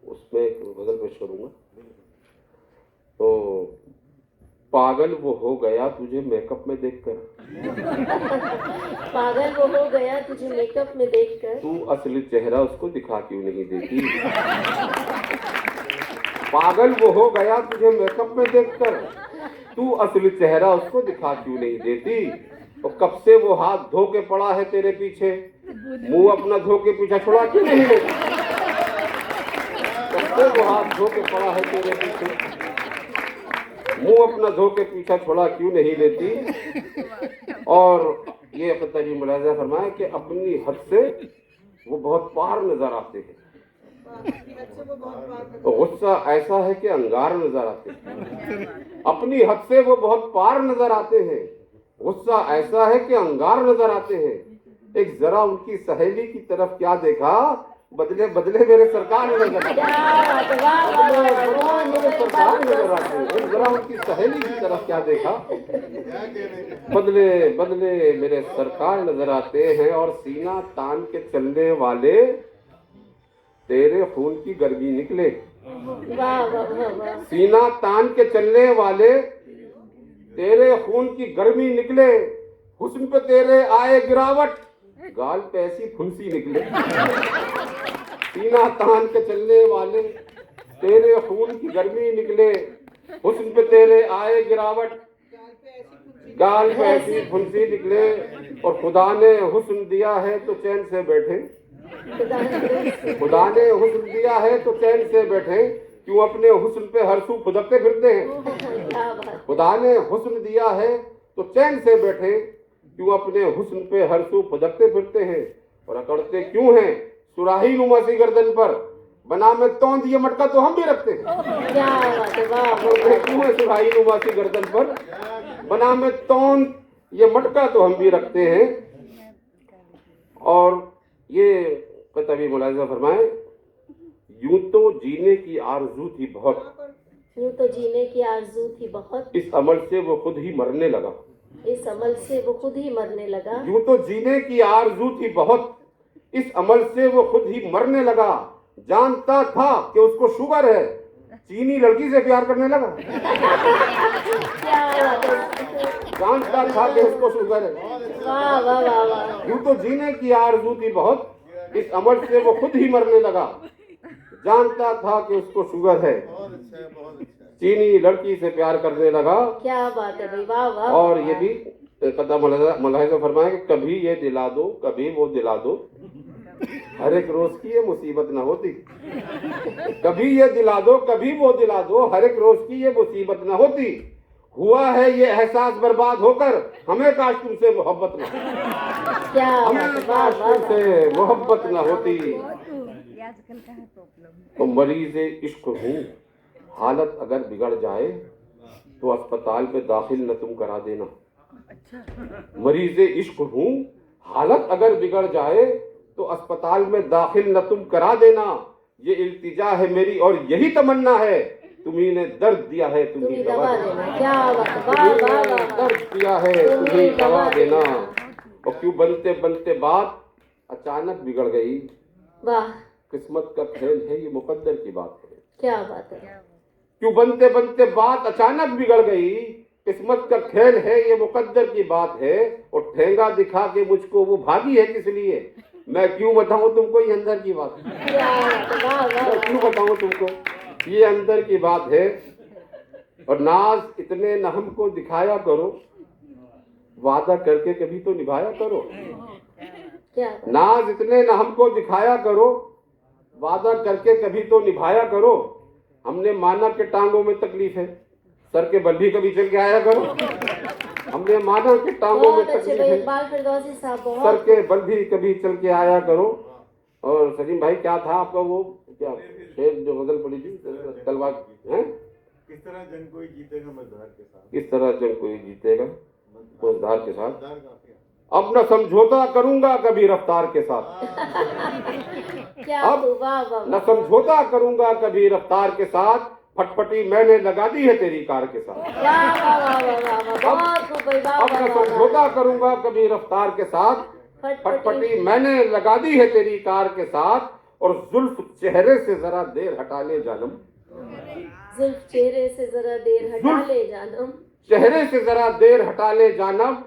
उसमें एक गज़ल पेश करूँगा। तो पागल वो हो गया तुझे मेकअप में देखकर, पागल वो हो गया तुझे मेकअप में देखकर, तू असली चेहरा उसको दिखा क्यों नहीं देती। पागल वो हो गया तुझे मेकअप में देखकर, तू असली चेहरा उसको दिखा क्यों नहीं देती। और कब से वो हाथ धो के पड़ा है तेरे पीछे, मुंह अपना धो के पीछा छुड़ा क्यों नहीं लेती। कब से वो हाथ धो के पड़ा है तेरे पीछे, मुंह अपना धो के पीछा छुड़ा क्यों नहीं लेती। और ये कतई मुलाहिज़ा फरमाया कि अपनी हद से वो बहुत पार नजर आते हैं। तो गुस्सा ऐसा है कि अंगार नजर आते हैं। अपनी हद से वो बहुत पार नजर आते हैं। गुस्सा ऐसा है कि अंगार नजर आते हैं। एक जरा उनकी सहेली की तरफ क्या देखा, बदले बदले मेरे सरकार नजर आते हैं। जरा उनकी सहेली की तरफ क्या देखा, बदले बदले मेरे सरकार नजर आते हैं। और सीना तान के चलने वाले तेरे खून की गर्मी निकले। सीना तान के चलने वाले तेरे खून की गर्मी निकले। हुस्न पे तेरे आए गिरावट, गाल पे ऐसी फुंसी निकले। सीना तान के चलने वाले तेरे खून की गर्मी निकले। हुस्न पे तेरे आए गिरावट, गाल पे ऐसी फुंसी निकले। और खुदा ने हुस्न दिया है तो चैन से बैठे, खुदा ने हुस्न दिया है तो चैन से बैठे। क्यों अपने हुस्न पे हर सू फुदकते फिरते हैं। खुदा ने हुस्न दिया है तो चैन से बैठे, क्यों अपने हुस्न पे हर सू फदकते फिरते हैं, और अकड़ते क्यों हैं सुराही नुमा सी गर्दन पर, बना में तौंद ये मटका तो हम भी रखते हैं। क्या बात है, वाह अकड़ते क्यों हैं सुराही नुमा सी गर्दन पर, बना में तौंद ये मटका तो हम भी रखते हैं। और ये कतबी मुलाहिजा फरमाए, यूं तो जीने की आरजू थी बहुत, यूं तो जीने की आरजू थी बहुत, इस अमल से वो खुद ही मरने लगा। इस अमल से वो खुद ही मरने लगा। यूं तो जीने की आरजू थी बहुत, इस अमल से वो खुद ही मरने लगा। जानता था कि उसको शुगर है, चीनी लड़की से प्यार करने लगा। क्या बात है, जानता था कि उसको शुगर है। वाह वाह वाह वाह। यूं तो जीने की आरजू थी बहुत, इस अमल से वो खुद ही मरने लगा। जानता था कि उसको शुगर है, चीनी लड़की से प्यार करने लगा। क्या बात है भाई, वाह वाह। और ये भी कदम मुलाहिजा फरमाया कि कभी ये दिला दो कभी वो दिला दो, हर एक रोज की ये मुसीबत न होती। कभी ये दिला दो कभी वो दिला दो, हर एक रोज की ये मुसीबत न होती। हुआ है ये एहसास बर्बाद होकर, हमें काश तुमसे मोहब्बत न होती। क्या बात हमें है, वाह काश वाह वाह। तुमसे मोहब्बत न होती। तो मरीज इश्क हूँ, हालत अगर बिगड़ जाए तो अस्पताल में दाखिल न तुम करा देना। मरीज इश्क हूँ, हालत अगर बिगड़ जाए तो अस्पताल में दाखिल न तुम करा देना। ये इल्तिजा है मेरी और यही तमन्ना है, तुम्ही ने दर्द दिया है तुम तुम्ही ही दवा दवा देना। देना। क्या बात है, वाह वाह वाह वाह। दर्द दिया है तुम्ही दवा देना। और क्यों बनते बनते बात अचानक बिगड़ गई, वाह, किस्मत का खेल है ये मुकद्दर की बात है। क्या बात है। क्यों बनते बनते बात अचानक बिगड़ गई, किस्मत का खेल है ये मुकद्दर की बात है। और ठेंगा दिखा के मुझको वो भागी है किस लिए, मैं क्यों बताऊं तुमको ये अंदर की बात है। क्या बात है, वाह वाह मैं क्यों बताऊं तुमको ये अंदर की बात है। और नाज इतने न हमको दिखाया करो, वादा करके कभी तो निभाया करो। क्या बात। नाज इतने न हमको दिखाया करो, वादा करके कभी तो निभाया करो। हमने माना कि टांगों में तकलीफ है, सर के बल भी कभी चल के आया करो। हमने माना कि टांगों में बहुत अच्छे तकलीफ भाई है, इकबाल फिरदौसी साहब, सर बहुत। के बल भी कभी चल के आया करो। और सलीम भाई क्या था आपका वो क्या शेर जो गजल पड़ी थी, तलवार है, किस तरह जंग कोई जीतेगा मजदार के साथ, किस तरह जंग कोई जीतेगा मजदार के साथ। अब न समझौता करूंगा कभी रफ्तार के साथ, क्या अब तो, वाह वाह न वाह। समझौता करूंगा कभी रफ्तार के साथ। फटफटी मैंने लगा दी है तेरी कार के साथ। वाह वाह वाह वाह वाह वाह, बहुत खूब भाई, वाह अब वाह न वाह वाह। समझौता करूंगा कभी रफ्तार के साथ, फटफटी मैंने लगा दी है तेरी कार के साथ। और जुल्फ चेहरे से जरा देर हटा ले जानम, जुल्फ चेहरे से जरा देर हटा ले जानम, चेहरे से जरा देर हटा ले जानम।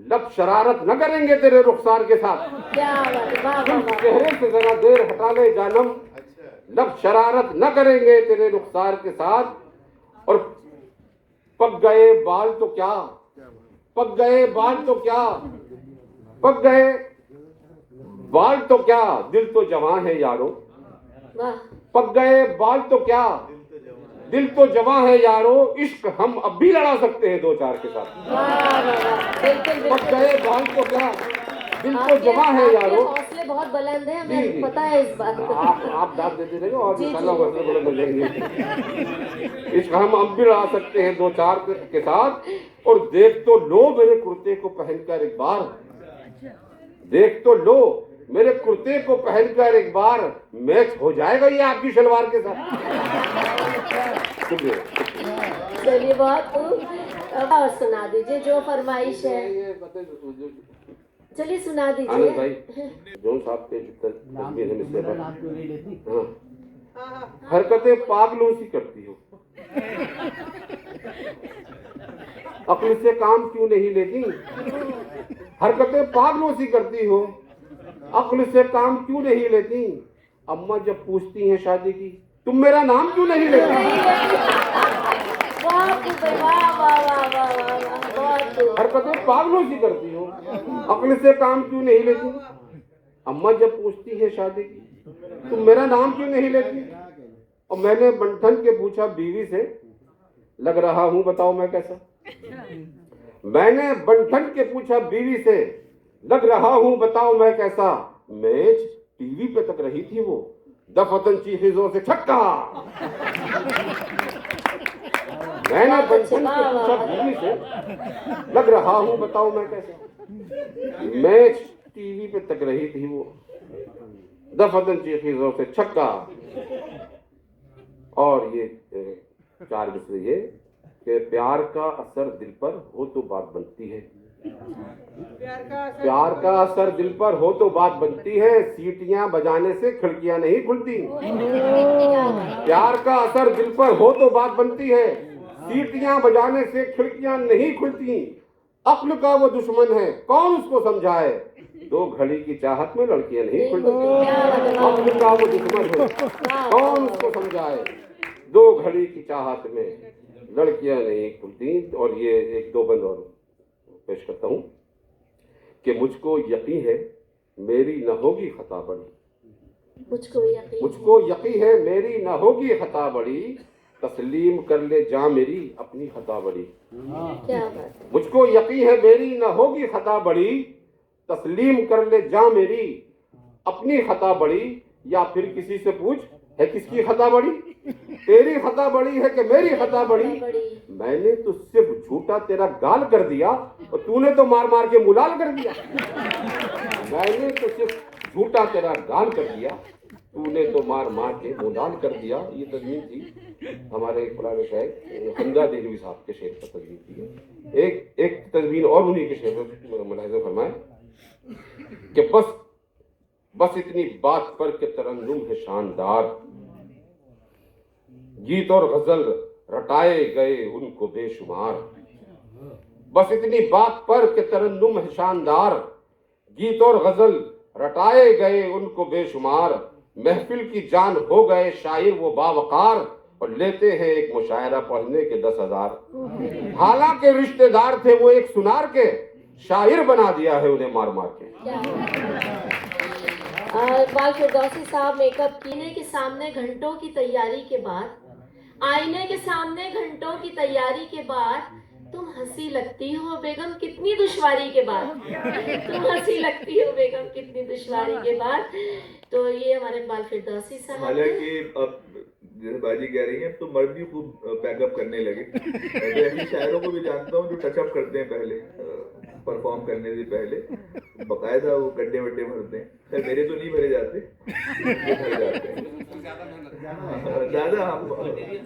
लब शरारत न करेंगे तेरे रुखसार के साथ। क्या बात है, वाह वाह जुल्फ वाह। चेहरे से जरा देर हटा ले जानम, लब शरारत न करेंगे तेरे रुखसार के साथ। और पक गए बाल तो क्या, पक गए बाल तो क्या, पक गए बाल तो क्या, दिल तो जवां है यारो। वाह, पक गए बाल तो क्या, दिल तो जवां है यारो। इश्क हम अब भी लड़ा सकते हैं दो चार के साथ। वाह वाह वाह, बिल्कुल पक बिल्कुल। गए बाल तो क्या, दिल तो आपके जवां है आपके यारो। हौसले बहुत बुलंद हैं, जी, हमें जी। पता है इस बात को। आप दाद देते रहेंगे और जी, इंशाल्लाह जी। वैसे बुलंद हो जाएंगे। इश्क हम अब भी लड़ा सकते हैं दो चार के साथ। और देख तो लो मेरे कुर्ते को पहनकर एक बार, देख तो लो मेरे कुर्ते को पहनकर एक बार, मैच हो जाएगा ये आपकी शलवार के साथ। चलिए बहुत खूब। अब और सुना दीजिए जो फरमाइश है, चलिए सुना आनंद भाई दीजिए। जोन साहब के तस्वीर है मिसरे पर। हाँ, हरकतें पागलों सी करती हो, अक्ल से काम क्यों नहीं लेती। हरकतें पागलों सी करती हो, अक्ल से काम क्यों नहीं लेती। अम्मा जब पूछती हैं शादी की, तुम मेरा नाम क्यों नहीं लेती। बहुत खूब भाई, वाह वाह वाह वाह वाह वाह, बहुत खूब। हरकतें पागलों सी करती हो, अक्ल से काम क्यों नहीं लेती। अम्मा जब पूछती है शादी की, तुम मेरा नाम क्यों नहीं लेती। और मैंने बंठन के पूछा बीवी से, लग रहा हूं बताओ मैं कैसा। मैंने बंठन के पूछा बीवी से, लग रहा हूं बताओ मैं कैसा। मैच टीवी पे तक रही थी वो, दफतन चीखी जोर से छक्का। मैंने बंठन के पूछा बीवी से, लग रहा हूं बताओ मैं कैसा। मैच टीवी पे तक रही थी वो, दफतन चीखी जोर से छक्का। और ये 4 मिसरे ये कि प्यार का असर दिल पर हो तो बात बनती है। प्यार का असर दिल पर हो तो बात बनती है, सीटियां बजाने से खिड़कियां नहीं खुलती। प्यार का असर दिल पर हो तो बात बनती है, सीटियां बजाने से खिड़कियां नहीं खुलती। अक्ल का वो दुश्मन है, कौन उसको समझाए, 2 घड़ी की चाहत में लड़कियां नहीं खुलती। अक्ल का वो दुश्मन है, कौन उसको समझाए, 2 घड़ी की चाहत में लड़कियां नहीं खुलती। और ये 1-2 बंद और पेश करता हूं कि मुझको यकीन है मेरी न होगी खता बड़ी। मुझको यकीन है मेरी न होगी खता बड़ी, तस्लीम कर ले जा मेरी अपनी खता बड़ी। क्या बात है। मुझको यकीन है मेरी न होगी खता बड़ी, तस्लीम कर ले जा मेरी अपनी खता बड़ी। या फिर किसी से पूछ है किसकी खता बड़ी, तेरी खता बड़ी है कि मेरी खता बड़ी। मैंने तो सिर्फ झूठा तेरा गाल कर दिया और तूने तो मार मार के मुलाल कर दिया। मैंने तो सिर्फ झूठा तेरा गाल कर दिया, तूने तो मार मार के मुलाल कर दिया। ये तस्वीर थी हमारे एक पुराने शायर हमजा देलवी साहब के शेर पर तस्वीर थी। एक तस्वीर और उन्हीं के शेर पर मुलाहिजा फरमाए कि बस इतनी बात पर कि तरन्नुम है शानदार, गीत और गजल रटाए गए उनको बेशुमार। बस इतनी बात पर कि तरन्नुम है शानदार, गीत और गजल रटाए गए उनको बेशुमार। महफिल की जान हो गए शायर वो बावकार, और लेते हैं एक मुशायरा पढ़ने के 10,000। हालांकि रिश्तेदार थे वो एक सुनार के, शायर बना दिया है उन्हें मार मार के। इकबाल फिरदौसी साहब मेकअप कीने के सामने घंटों की तैयारी के बाद, आईने के सामने घंटों की तैयारी के बाद, तुम हंसी लगती हो बेगम कितनी दुश्वारी के बाद। तुम हंसी लगती हो बेगम कितनी दुश्वारी के बाद। तो ये हमारे इकबाल फिरदौसी साहब। हालांकि अब जैसे बाजी कह रही है तो मर्द भी खूब बैकअप करने लगे। मैं तो ऐसे शायरों को भी जानता हूँ जो टचअप करते हैं पहले परफॉर्म करने से पहले, बकायदा वो गड्ढे वड्ढे भरते हैं। खैर मेरे तो नहीं भरे जाते, भर जाते हैं ज्यादा।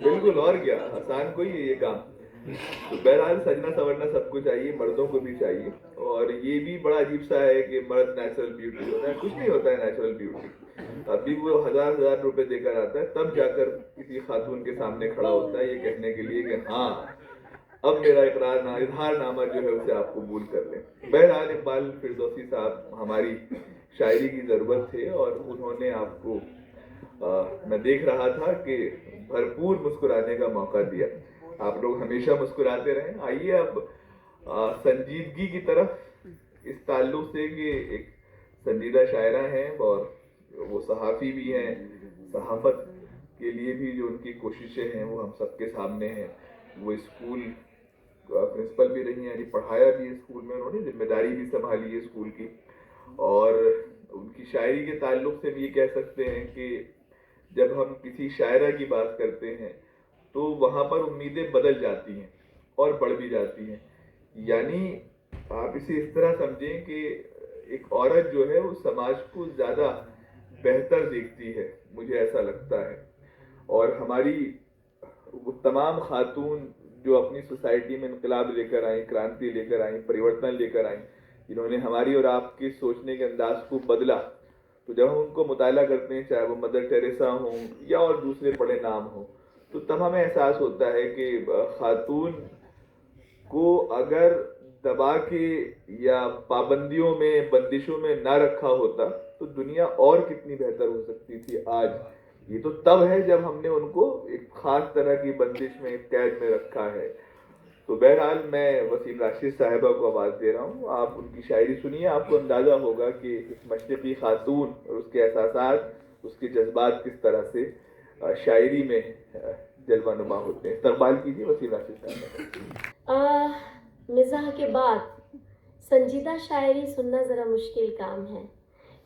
बिल्कुल, और क्या, आसान कोई है ये काम। तो बहरहाल सजना संवरना सबको चाहिए, मर्दों को भी चाहिए। और ये भी बड़ा अजीब सा है कि मर्द नेचुरल ब्यूटी होता है, कुछ नहीं होता है नेचुरल ब्यूटी। अभी वो हजार रुपए देकर आता है, तब जाकर किसी खातून के सामने खड़ा होता है ये कहने के लिए कि हाँ अब मेरा इजहारनामा जो है उसे आप कबूल कर लें। बहरहाल इकबाल फिरदौसी साहब हमारी शायरी की जरूरत थे और उन्होंने आपको मैं देख रहा था कि भरपूर मुस्कुराने का मौका दिया। आप लोग हमेशा मुस्कुराते रहें। आइए अब संजीदगी की तरफ, इस ताल्लुक से कि एक संजीदा शायरा हैं और वो सहाफ़ी भी हैं। सहाफ़त के लिए भी जो उनकी कोशिशें हैं वो हम सबके सामने हैं। वो स्कूल प्रिंसिपल भी रही हैं, यानी पढ़ाया भी है स्कूल में उन्होंने, जिम्मेदारी भी संभाली है स्कूल की। और उनकी शायरी के ताल्लुक से भी ये कह सकते हैं कि जब हम किसी शायरा की बात करते हैं तो वहाँ पर उम्मीदें बदल जाती हैं और बढ़ भी जाती हैं। यानी आप इसे इस तरह समझें कि एक औरत जो है वो समाज को ज़्यादा बेहतर देखती है, मुझे ऐसा लगता है। और हमारी वो तमाम खातून जो अपनी सोसाइटी में इनकलाब लेकर आई, क्रांति लेकर आई, परिवर्तन लेकर आई, जिन्होंने हमारी और आपके सोचने के अंदाज को बदला, तो जब हम उनको मुताला करते हैं, चाहे वो मदर टेरेसा हों या और दूसरे बड़े नाम हों, तो तब हमें एहसास होता है कि खातून को अगर दबा के या पाबंदियों में, बंदिशों में ना रखा होता तो दुनिया और कितनी बेहतर हो सकती थी आज। ये तो तब है जब हमने उनको एक खास तरह की बंदिश में, कैद में रखा है। तो बहरहाल मैं वसीम राशिद साहिबा को आवाज़ दे रहा हूँ। आप उनकी शायरी सुनिए, आपको अंदाज़ा होगा कि एक मशरक़ी खातून और उसके एहसासात, उसके जज्बात किस तरह से शायरी में जलवा नुमा होते हैं। इस्तक़बाल कीजिए वसीम राशिद साहिबा। मिज़ाह के बाद संजीदा शायरी सुनना ज़रा मुश्किल काम है,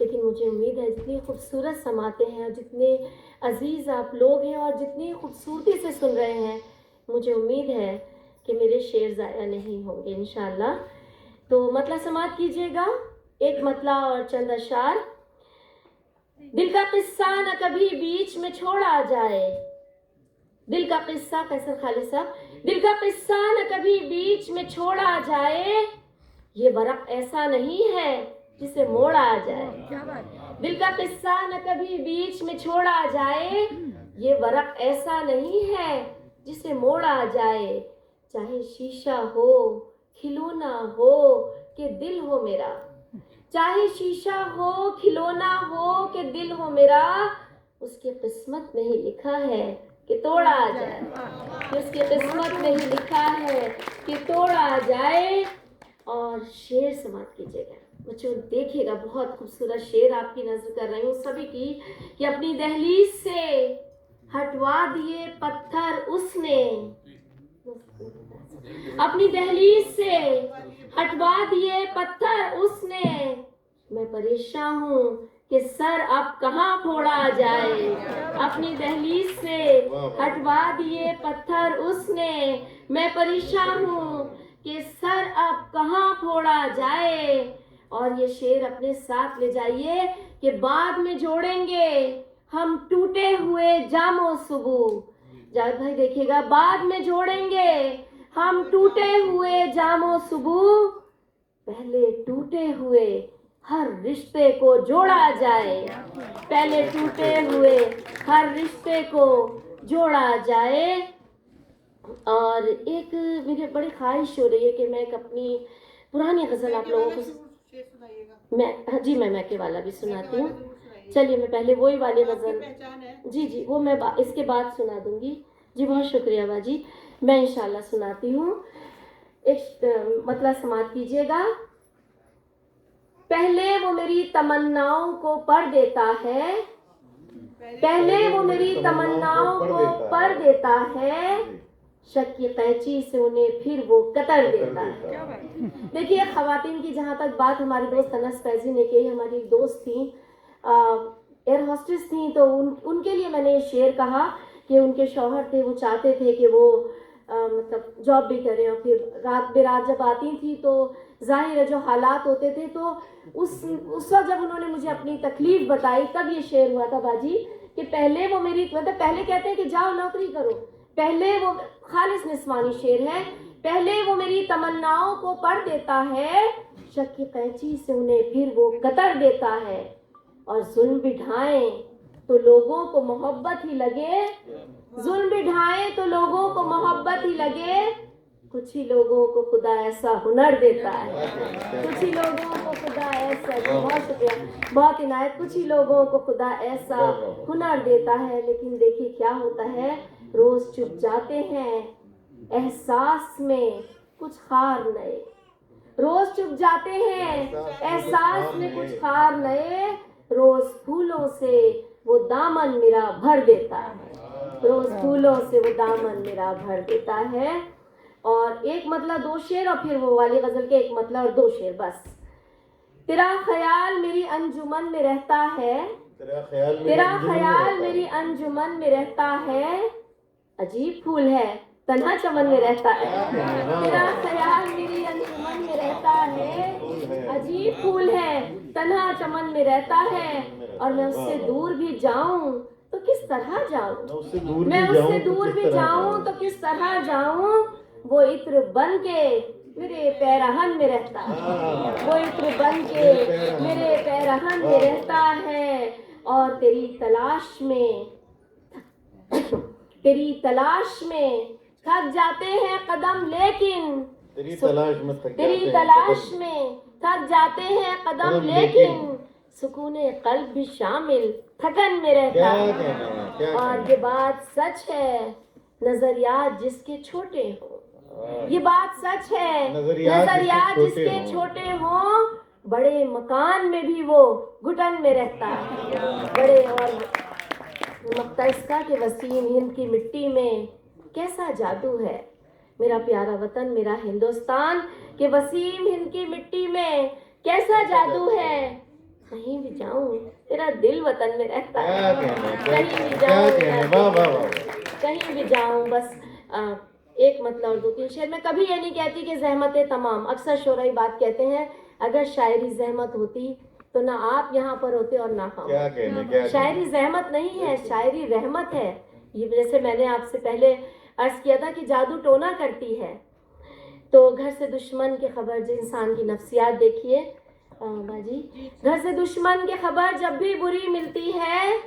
लेकिन मुझे उम्मीद है जितनी खूबसूरत समाते हैं और जितने अजीज़ आप लोग हैं और जितनी खूबसूरती से सुन रहे हैं, मुझे उम्मीद है कि मेरे शेर ज़ाया नहीं होंगे इंशाअल्लाह। तो मतला समात कीजिएगा, एक मतला और चंद अशार। दिल का किस्सा न कभी बीच में छोड़ा जाए, दिल का किस्सा, कैसर खालिद साहब, दिल का किस्सा न कभी बीच में छोड़ा जाए, ये वरक़ ऐसा नहीं है जिसे मोड़ा जाए। दिल का किस्सा न कभी बीच में छोड़ा जाए, ये वरक़ ऐसा नहीं है जिसे मोड़ा जाए। चाहे शीशा हो, खिलौना हो कि दिल हो मेरा, चाहे शीशा हो, खिलौना हो कि दिल हो मेरा, उसकी किस्मत में ही लिखा है कि तोड़ा जाए, उसकी किस्मत में ही लिखा है कि तोड़ा जाए। और शेर समाप्त कीजिएगा बच्चों, देखिएगा बहुत खूबसूरत शेर आपकी नजर कर रही हूँ सभी की, कि अपनी दहलीज से हटवा दिए पत्थर उसने, अपनी दहलीज से हटवा दिए पत्थर उसने, मैं परेशान हूँ कि सर अब कहाँ फोड़ा जाए। अपनी दहलीज से हटवा दिए पत्थर उसने, मैं परेशान हूँ कि सर अब कहाँ फोड़ा जाए। और ये शेर अपने साथ ले जाइए कि बाद में जोड़ेंगे हम टूटे हुए जामो सुबह। जावेद भाई देखिएगा, बाद में जोड़ेंगे हम टूटे हुए जामो सुबह, पहले टूटे हुए हर रिश्ते को जोड़ा जाए, पहले टूटे हुए हर रिश्ते को जोड़ा जाए। और एक मेरी बड़ी ख्वाहिश हो रही है कि मैं एक अपनी पुरानी गज़ल आप लोगों को, मैं जी मैं मैके वाला भी सुनाती हूँ। चलिए मैं पहले वही वाली गज़ल, जी वो मैं इसके बाद सुना दूंगी। जी बहुत शुक्रिया बाजी, मैं इंशाल्लाह सुनाती हूँ। एक मतलब समाप्त कीजिएगा। पहले वो मेरी तमन्नाओं को पढ़ देता है, पहले वो मेरी तमन्नाओं को पढ़ देता है, शक की कैंची से उन्हें फिर वो कतर देता है। देखिए ख़वातीन की जहाँ तक बात हमारी दोस्त अनस फैजी ने की, हमारी एक दोस्त थी एयर होस्टेस थी, तो उनके लिए मैंने ये शेर कहा कि उनके शौहर थे, वो चाहते थे कि वो मतलब जॉब भी करें, और फिर रात बेरात जब आती थी तो जाहिर है जो हालात होते थे, तो उस वक्त जब उन्होंने मुझे अपनी तकलीफ़ बताई तब ये शेर हुआ था बाजी, कि पहले वो मेरी, मतलब पहले कहते हैं कि जाओ नौकरी करो, पहले वो खालिस निस्वानी शेर है, पहले वो मेरी तमन्नाओं को पढ़ देता है, शक की कैंची से उन्हें फिर वो कतर देता है, और जुल्म बिठाएं तो लोगों को मोहब्बत ही लगे, जुल्म बिठाएं तो लोगों को मोहब्बत ही लगे, कुछ ही लोगों को खुदा ऐसा हुनर देता है, कुछ ही लोगों को खुदा ऐसा, बहुत शुक्रिया, बहुत इनायत, कुछ ही लोगों को खुदा ऐसा हुनर देता है। लेकिन देखिए क्या होता है, रोज चुप जाते हैं एहसास में कुछ खार नए, रोज चुप जाते हैं एहसास में कुछ खार नए, रोज फूलों से वो दामन मेरा भर देता है, रोज फूलों से वो दामन मेरा भर देता है। और एक मतलब दो शेर और फिर वो वाली गजल के एक मतलब और दो शेर बस। तेरा ख्याल मेरी अंजुमन में रहता है, तेरा ख्याल मेरी अंजुमन में रहता है, अजीब फूल है तन्हा चमन में रहता है, तेरा ख्याल मेरी अंजुमन में रहता है, अजीब फूल है तन्हा चमन में रहता है, और मैं उससे दूर भी जाऊं तो किस तरह जाऊं, मैं उससे दूर भी जाऊं तो किस तरह जाऊं, वो इत्र बन के मेरे पैरहन में रहता है, वो इत्र बन के मेरे पैरहन में रहता है, और तेरी तलाश में तेरी तलाश में थक जाते हैं कदम, लेकिन तेरी तलाश में थक जाते हैं कदम, लेकिन सुकूने कल्ब भी शामिल थकन में रहता है। और ये बात सच है, नजरियात जिसके छोटे हो, ये बात सच है, नजरियात जिसके छोटे हो, बड़े मकान में भी वो घुटन में रहता है, बड़े। और मक्ता इसका के वसीम हिंद की मिट्टी में कैसा जादू है, मेरा प्यारा वतन, मेरा हिंदुस्तान के वसीम हिंद की मिट्टी में कैसा जादू है। कहीं भी जाऊं तेरा दिल वतन में रहता है, कहीं भी जाऊं कहीं भी जाऊं। बस एक मतलब और 2-3 शेर। मैं कभी ये नहीं कहती कि ज़हमतें तमाम, अक्सर शोराई बात कहते हैं, अगर शायरी ज़हमत होती तो ना आप यहाँ पर होते और ना हम। शायरी ज़हमत नहीं है, शायरी रहमत है। ये जैसे मैंने आपसे पहले अर्ज़ किया था कि जादू टोना करती है। तो घर से दुश्मन की खबर, जो इंसान की नफ्सियात देखिए बाजी, घर से दुश्मन की खबर जब भी बुरी मिलती है,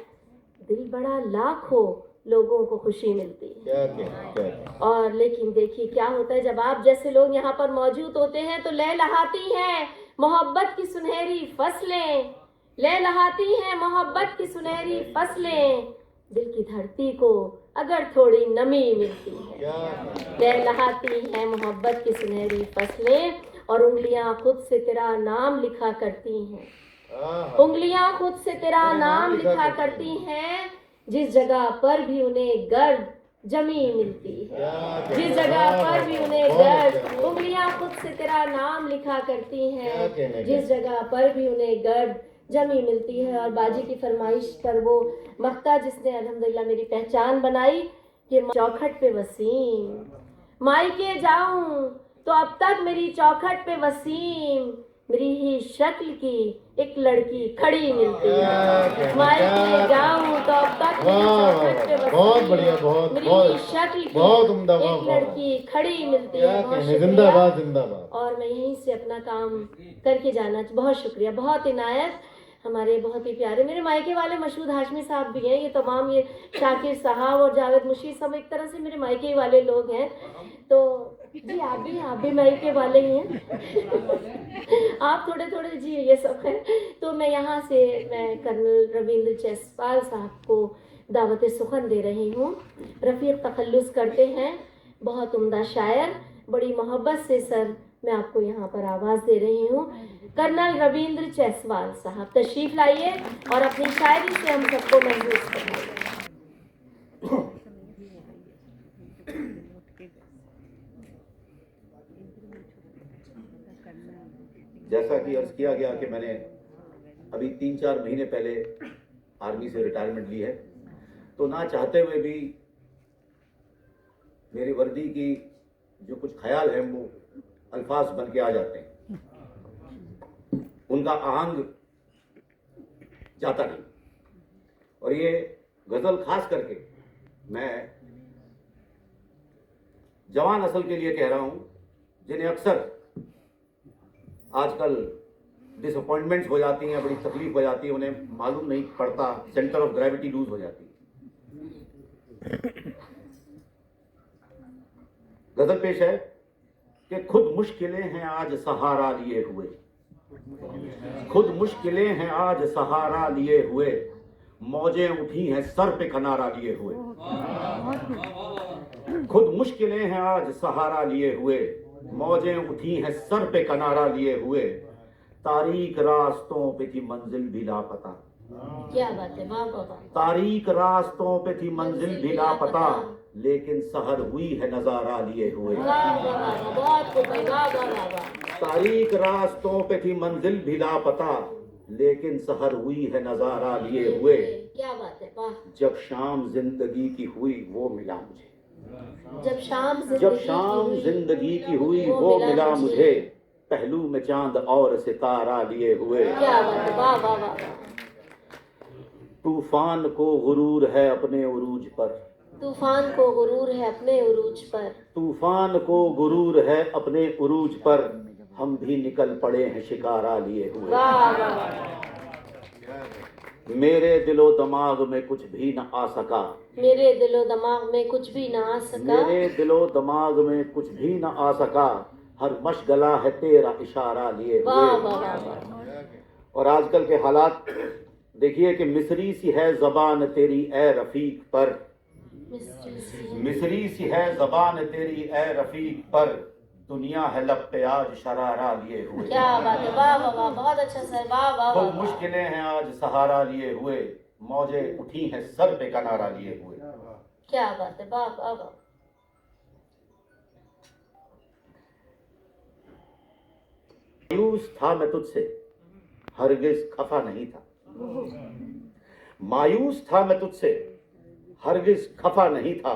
दिल बड़ा लाखों लोगों को खुशी मिलती है। और लेकिन देखिए क्या होता है, जब आप जैसे लोग यहाँ पर मौजूद होते हैं तो लहलहाती हैं मोहब्बत की सुनहरी फसलें, लहलहाती हैं मोहब्बत की सुनहरी फसलें, दिल की धरती को अगर थोड़ी नमी मिलती है। लहलहाती हैं मोहब्बत की सुनहरी फसलें और उंगलियां खुद से तेरा नाम लिखा करती हैं, उंगलियां खुद से तेरा नाम लिखा करती हैं, जिस जगह पर भी उन्हें गर्द जमी मिलती है, जिस जगह पर भी उन्हें गर्द, उंगलियां खुद से तेरा नाम लिखा करती हैं, जिस जगह पर भी उन्हें गर्द जमी मिलती है। और बाजी की फरमाइश पर वो मक्ता जिसने अल्हम्दुलिल्लाह मेरी पहचान बनाई कि चौखट पे वसीम, मायके जाऊं तो अब तक मेरी चौखट पे वसीम, मेरी ही शक्ल की एक लड़की खड़ी मिलती है। मायके जाऊं तो अब तक मेरी चौखट पे वसीम, बहुत बढ़िया, मेरी ही शक्ल की बहुत उम्दा, एक लड़की खड़ी मिलती है। बहुत शुक्रिया। जिंदाबाद जिंदाबाद। और मैं यहीं से अपना काम करके जाना, बहुत शुक्रिया, बहुत इनायत। हमारे बहुत ही प्यारे मेरे मायके वाले मशहूद हाशमी साहब भी हैं, ये तमाम ये शाकिर साहब और जावेद मुशीद सब एक तरह से मेरे मायके वाले लोग हैं। तो जी आप भी मायके वाले ही हैं आप थोड़े थोड़े जी ये सब है। तो मैं यहाँ से मैं कर्नल रविंद्र जयसवाल साहब को दावत सुखन दे रही हूँ। रफ़ीक तखल्लुस करते हैं, बहुत उम्दा शायर, बड़ी मोहब्बत से सर मैं आपको यहाँ पर आवाज़ दे रही हूँ। कर्नल रविंद्र जयसवाल साहब तशरीफ़ लाइए और अपनी शायरी से हम सबको महसूस कराइए। जैसा कि अर्ज किया गया कि मैंने अभी 3-4 महीने पहले आर्मी से रिटायरमेंट ली है, तो ना चाहते हुए भी मेरी वर्दी की जो कुछ ख्याल है वो अल्फाज बन के आ जाते हैं, उनका आहंग जाता नहीं। और ये गज़ल खास करके मैं जवान नस्ल के लिए कह रहा हूँ, जिन्हें अक्सर आजकल डिसअपॉइंटमेंट्स हो जाती हैं, बड़ी तकलीफ हो जाती है, उन्हें मालूम नहीं पड़ता, सेंटर ऑफ ग्रेविटी लूज हो जाती है। गजल पेश है कि खुद मुश्किलें हैं आज सहारा लिए हुए, खुद मुश्किलें हैं आज सहारा लिए हुए, मौजें उठी हैं सर पे किनारा लिए हुए। खुद मुश्किलें हैं आज सहारा लिए हुए, मौजें उठी हैं सर पे किनारा लिए हुए, तारीक रास्तों पे थी मंजिल भी लापता। क्या बात है, वाह वाह वाह। तारीक रास्तों पे थी मंजिल भी लापता, लेकिन सहर हुई है नजारा लिए हुए। बहुत खूब, वाह वाह वाह। तारीक रास्तों पे थी मंजिल भी लापता, लेकिन सहर हुई है नजारा लिए हुए। क्या बात है, वाह। जब शाम जिंदगी की हुई वो मिला मुझे, जब शाम जिंदगी की हुई वो मिला मुझे, पहलू में चांद और सितारा लिए हुए। क्या बात है, वाह वाह वाह। तूफान को गुरूर है अपने उरूज पर, तूफान को गुरूर है अपने उरूज पर, तूफान को गुरूर है अपने उरूज पर, हम भी निकल पड़े हैं शिकारा लिए हुए। वाह वाह। मेरे दिलो दिमाग में कुछ भी न आ सका, मेरे दिलो दिमाग में कुछ भी ना आ सका, मेरे दिलो दिमाग में कुछ भी न आ सका, हर मशगला है तेरा इशारा लिए वाह हुए। वाह वाह। और आजकल के हालात देखिए कि मिस्री सी है जबान तेरी ए रफीक पर, मिस्री सी है जबान तेरी ए रफीक पर, दुनिया है लब पे आज शरारा लिए हुए। क्या बात है, वाह वाह वाह, बहुत अच्छा सर, वाह वाह खुद वाह। मुश्किलें हैं आज सहारा लिए हुए, मौजें उठी हैं सर पे किनारा लिए हुए। क्या बात है, वाह वाह वाह। मायूस था मैं तुझसे, हरगिज खफा नहीं था। मायूस था मैं तुझसे, हरगिज खफा नहीं था।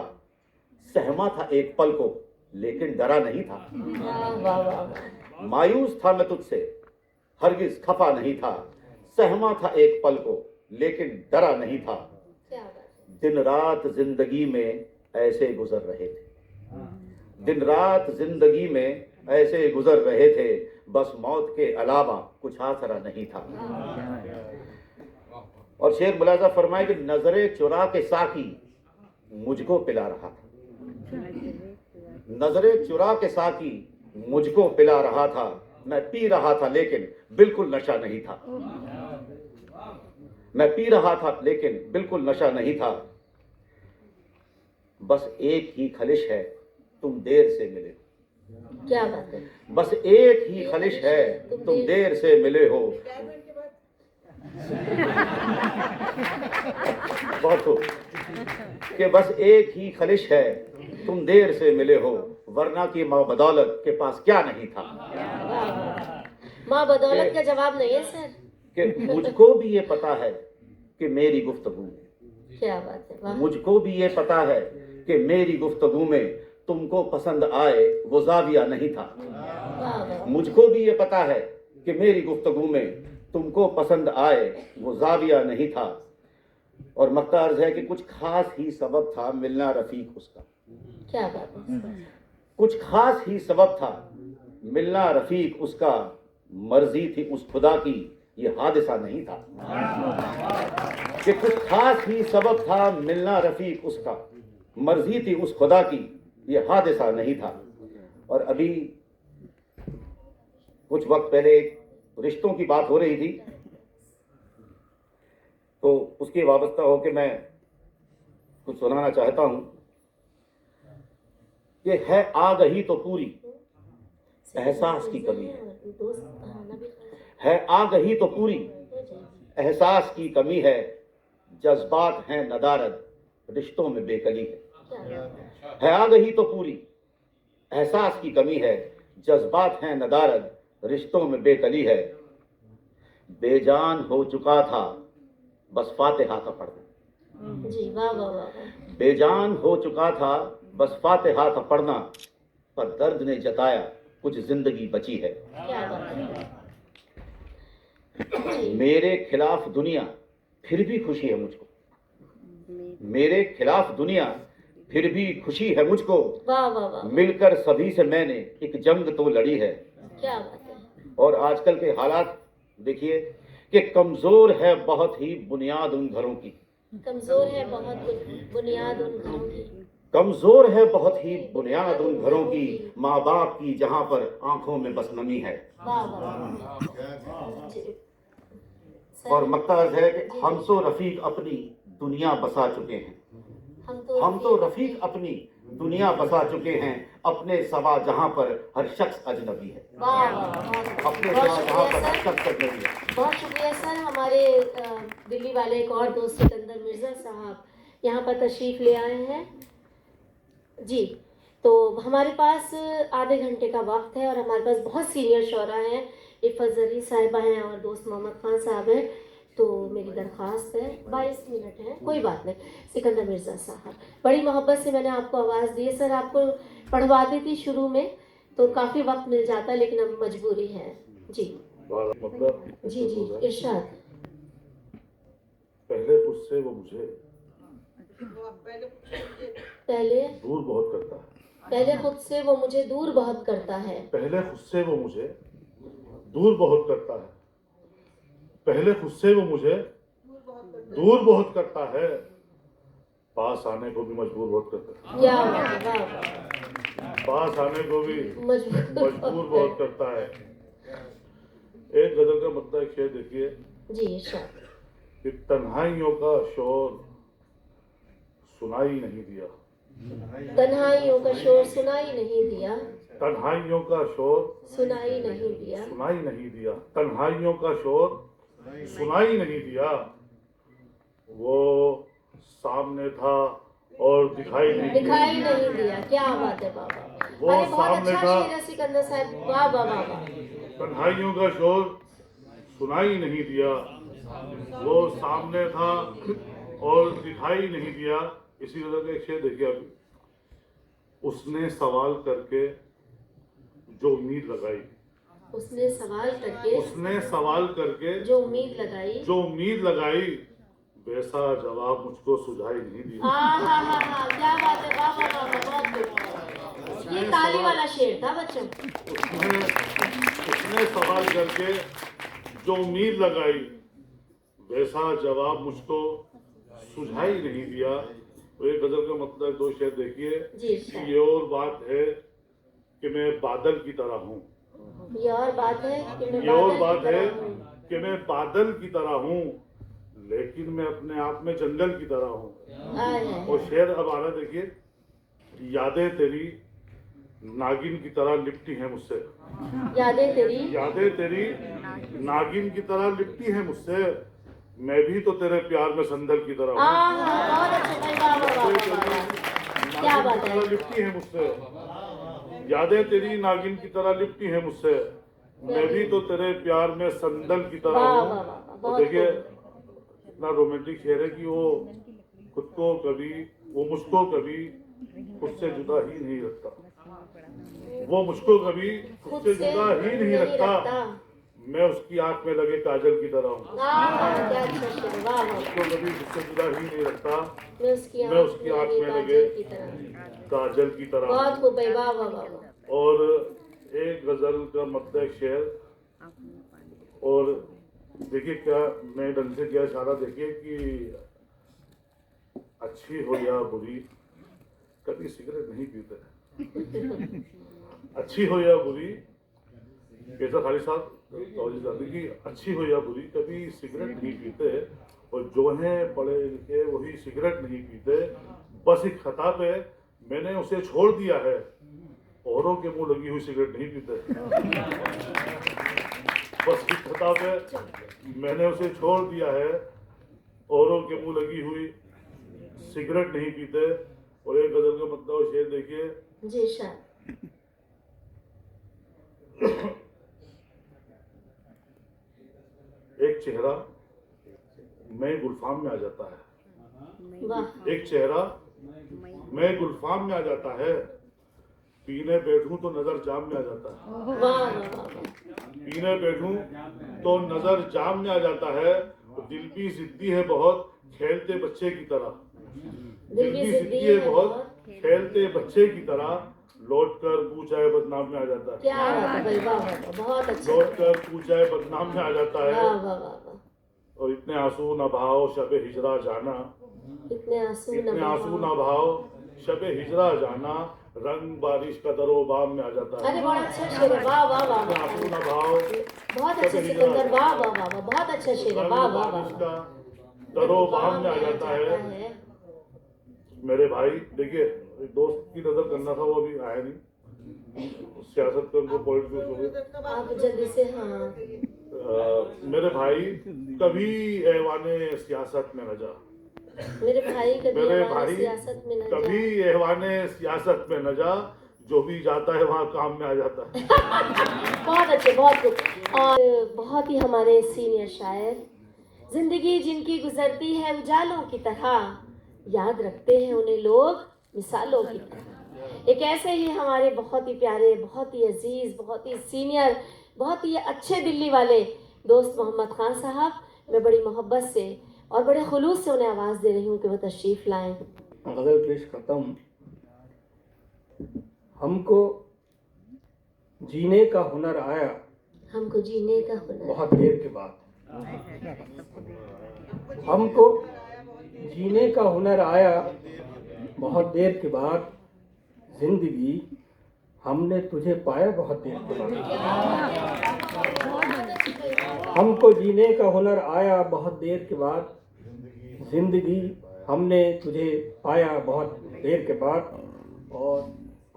सहमा था एक पल को, लेकिन डरा नहीं था। वाह वाह वाह वाह। मायूस था मैं तुझसे, हरगिज खफा नहीं था। सहमा था एक पल को, लेकिन डरा नहीं था। क्या बात है। दिन रात जिंदगी में ऐसे गुजर रहे थे। दिन रात जिंदगी में ऐसे गुजर रहे थे, बस मौत के अलावा कुछ आसरा नहीं था। और शेर मुलाजा फरमाए कि नजरे चुरा के साकी मुझको पिला रहा था। नजरे चुरा के साकी मुझको पिला रहा था। मैं पी रहा था लेकिन बिल्कुल नशा नहीं था। मैं पी रहा था लेकिन बिल्कुल नशा नहीं था। बस एक ही खलिश है, तुम देर से मिले। क्या बात है। बस एक ही खलिश है, तुम देर से मिले हो। बहुत हो कि बस एक ही खलिश है, तुम देर से मिले हो, वरना की माँ बदौलत के पास क्या नहीं था। माँ बदौलत का जवाब नहीं है सर। कि मुझको भी ये पता है कि मेरी गुफ्तगू, क्या बात है। वाह। मुझको भी ये पता है कि मेरी गुफ्तगू में तुमको पसंद आए वो जाविया नहीं था। वाह वाह। मुझको भी ये पता है कि मेरी गुफ्तगू में तुमको पसंद आए वो जाविया नहीं था। और मक्ता अर्ज है कि कुछ खास ही सबब था मिलना रफीक उसका। क्या बात है। कुछ खास ही सबब था मिलना रफीक उसका। मर्जी थी उस खुदा की, ये हादिसा नहीं था। कि कुछ खास ही सबब था मिलना रफीक उसका। मर्जी थी उस खुदा की, ये हादिसा नहीं था। और अभी कुछ वक्त पहले रिश्तों की बात हो रही थी, तो उसके वाबस्ता होकर मैं कुछ सुनाना चाहता हूं कि है आगही तो पूरी, एहसास की कमी है। है आगही तो पूरी, एहसास की कमी है। जज्बात हैं नदारद, रिश्तों में बेकली है आगही तो पूरी, एहसास की कमी है। जज्बात हैं नदारद, रिश्तों में बेकली है। बेजान हो चुका था बस फातिहा का पढ़ना। जी वाह वाह वाह। बेजान हो चुका था बस फातिहा का पढ़ना। पर दर्द ने जताया कुछ जिंदगी बची है। क्या बात है। मेरे खिलाफ दुनिया फिर भी खुशी है मुझको। मेरे खिलाफ दुनिया फिर भी खुशी है मुझको। वाह वाह वाह। मिलकर सभी से मैंने एक जंग तो लड़ी है। क्या बात है। और आजकल के हालात देखिए कि कमजोर है बहुत ही बुनियाद उन घरों की। कमजोर है बहुत बुनियाद उन घरों की। कमजोर है बहुत ही बुनियाद उन घरों की। माँ बाप की जहाँ पर आंखों में बस नमी है। वाह वाह। जी। और मकसद है कि हम तो रफीक अपनी दुनिया बसा चुके हैं। हम तो रफीक अपनी दुनिया बसा चुके हैं। अपने सवा जहाँ पर हर शख्स अजनबी है। वाह वाह। अपने सवा जहाँ पर हर शख्स अजनबी है। बहुत शुक्रिया सर। हमारे दिल्ली वाले एक और दोस्त सिकंदर मिर्ज़ा साहब यहाँ पर तशरीफ़ ले आए हैं। जी, तो हमारे पास आधे घंटे का वक्त है और हमारे पास बहुत सीनियर शोरा हैं। इफ़त ज़री साहिबा हैं और दोस्त मोहम्मद खान साहब हैं। तो मेरी दरख्वास्त है, 22 मिनट है, कोई बात नहीं। सिकंदर मिर्ज़ा साहब, बड़ी मोहब्बत से मैंने आपको आवाज़ दी है। सर आपको पढ़वा दी थी शुरू में तो काफ़ी वक्त मिल जाता, लेकिन अब मजबूरी है। जी मतलब जी जी इरशाद। पहले उससे वो मुझे पहले दूर बहुत करता है। पहले खुद से वो मुझे दूर बहुत करता है। पहले खुद से वो मुझे दूर बहुत करता है। पहले खुद से वो मुझे दूर बहुत करता है। पास आने को भी मजबूर बहुत करता है। क्या बात है। वाह। पास आने को भी मजबूर बहुत करता है। एक गजल का मतलब एक शेर देखिए जी इरशाद। कि तन्हाइयों का शोर सुनाई नहीं दिया। तन्हाइयों का शोर सुनाई नहीं दिया। तन्हाइयों का शोर सुनाई नहीं दिया। सुनाई नहीं दिया। तन्हाइयों का शोर सुनाई नहीं दिया। वो सामने था और दिखाई नहीं दिखाई नहीं दिया। क्या बात है बाबा। वो अरे बहुत सामने अच्छा था। शेर है सिकंदर साहब। वाह वाह वाह वाह। कन्हाइयों का शोर सुनाई नहीं दिया, वो सामने था और दिखाई नहीं दिया। इसी तरह का एक शेर देखिए अभी, उसने सवाल करके जो उम्मीद लगाई, उसने सवाल करके उसने सवाल करके जो उम्मीद लगाई, जो उम्मीद लगाई, वैसा जवाब मुझको सुझाई नहीं दिया। हाँ, क्या बात है, वाह वाह वाह, बहुत खूब। ये ताली वाला शेर था बच्चों। उसने सवाल करके जो उम्मीद लगाई, वैसा जवाब मुझको सुझाई नहीं दिया। तो एक गजल का मतलब दो शेर देखिए जी कि ये और बात है कि मैं बादल की तरह हूँ, ये और बात है कि मैं ये और बादल बात की है तरह हूँ। कि मैं बादल की तरह हूँ, लेकिन मैं अपने आप में जंगल की तरह हूँ। आय हाय। और शेर अब आ रहा देखिए, यादें तेरी नागिन की तरह लिपटी हैं मुझसे, यादें तेरी यादें तेरी नागिन की तरह लिपटी हैं मुझसे, मैं भी तो तेरे प्यार में संदल की तरह हूँ। बहुत अच्छे भाई, वाह वाह वाह वाह, वाह। क्या बात है। तरह लिपटी है मुझसे, यादें तेरी नागिन की तरह लिपटी है मुझसे, मैं भी तो तेरे प्यार में संदल की तरह वाह हूँ। वाह वाह, तो बहुत देखिए खूब। इतना रोमांटिक शेर है कि वो खुद को कभी, वो मुझको कभी खुद से जुदा ही नहीं रखता, वो मुझको कभी खुद से जुदा ही नहीं रखता, मैं उसकी आंख में लगे काजल की तरह हूँ। क्या अच्छा शेर है, वाह वाह। उसको कभी खुद से जुदा ही नहीं रखता, मैं उसकी मैं उसकी आंख में लगे काजल की तरह। काजल की तरह हूँ। बहुत खूब भाई, वाह वाह वाह वाह। और एक गजल का मतलब शेर, और देखिए क्या मैं ढंग से क्या इशारा, देखिए कि अच्छी हो या बुरी कभी सिगरेट नहीं पीते। अच्छी हो या बुरी, कैसा खाली साहब कि अच्छी हो या बुरी कभी सिगरेट नहीं पीते, और जो हैं पढ़े लिखे वही सिगरेट नहीं पीते। बस एक खता पे मैंने उसे छोड़ दिया है, औरों के मुंह लगी हुई सिगरेट नहीं पीते। बस एक खता पे मैंने उसे छोड़ दिया है, औरों के मुंह लगी हुई सिगरेट नहीं पीते। और एक गजल का मतलब शेर देखिए, जी शाह। एक चेहरा मैं गुलफाम में आ जाता है, वाह। एक चेहरा मैं गुलफाम में आ जाता है, पीने बैठूं तो नजर जाम में आ जाता है। वाह वाह वाह। पीने बैठूं तो नजर जाम में आ जाता है, दिल भी जिद्दी है बहुत खेलते बच्चे की तरह, दिल भी जिद्दी है बहुत खेलते बच्चे की तरह, लौट कर पूछाए बदनाम में आ जाता है। क्या बात है भाई, वाह वाह, बहुत अच्छा। लौट कर पूछाए बदनाम में आ जाता है। वाह वाह वाह। और इतने आंसू न भाव शबे हिजरा जाना, इतने आंसू न भाव शबे हिजरा जाना, रंग बारिश का दरो बाम में आ जाता है। अरे बड़ा अच्छा शेर है, वाह वाह वाह। आंसू न भाव बहुत अच्छा सिकंदर, वाह वाह वाह, बहुत अच्छा शेर है, वाह वाह बारिश वाह। का दरो बाम में आ जाता है। मेरे भाई देखिए, एक दोस्त की नजर करना था, वो अभी आया नहीं, सियासत का उनको पॉलिटिक्स हो गई। आप जल्दी से, हाँ। मेरे भाई कभी ऐवाने सियासत में न जा, मेरे भाई कभी मेरे हमारी भाई सियासत में न कभी जा। ऐवाने सियासत में न जा, जो भी जाता है वहाँ काम में आ जाता है। बहुत अच्छे, बहुत खूब। और बहुत ही हमारे सीनियर शायर, जिंदगी जिनकी गुजरती है उजालों की तरह, याद रखते हैं उन्हें लोग मिसालों की तरह। एक ऐसे ही हमारे बहुत ही प्यारे, बहुत ही अजीज, बहुत ही सीनियर, बहुत ही अच्छे दिल्ली वाले दोस्त मोहम्मद खान साहब, मैं बड़ी मोहब्बत से और बड़े खुलूस से उन्हें आवाज़ दे रही हूँ कि वो तशरीफ़ लाएं। गज़ल पेश करता हूँ। हमको जीने का हुनर आया हमको जीने का हुनर बहुत देर के बाद, हमको जीने का हुनर आया बहुत देर के बाद, जिंदगी हमने तुझे पाया बहुत देर के बाद। हमको जीने का हुनर आया बहुत देर के बाद, जिंदगी हमने तुझे पाया बहुत देर के बाद। और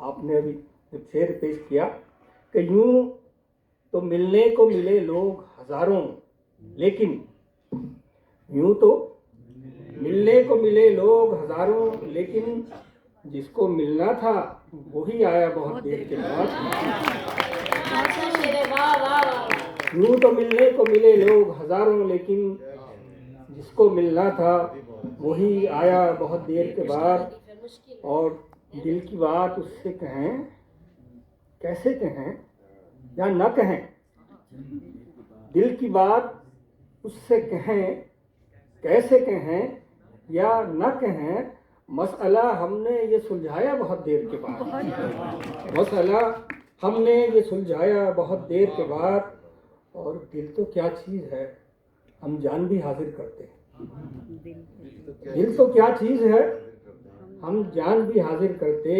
आपने अभी जब शेर पेश किया कि यूं तो मिलने को मिले लोग हजारों, लेकिन यूं तो मिलने को मिले लोग हजारों, लेकिन जिसको मिलना था वही आया बहुत देर के बाद। अच्छा शेर है, वाह वाह वाह। यूं तो मिलने को मिले लोग हजारों, लेकिन जिसको मिलना था वही आया बहुत देर के बाद। और दिल की बात उससे कहें, कैसे कहें या न कहें, दिल की बात उससे कहें, कैसे कहें या न कहें, मसला हमने ये सुलझाया बहुत देर के बाद। मसला हमने ये सुलझाया बहुत देर के बाद। और दिल तो क्या चीज़ है, हम जान भी हाजिर करते हैं। दिल तो क्या चीज़ है, हम जान भी हाजिर करते।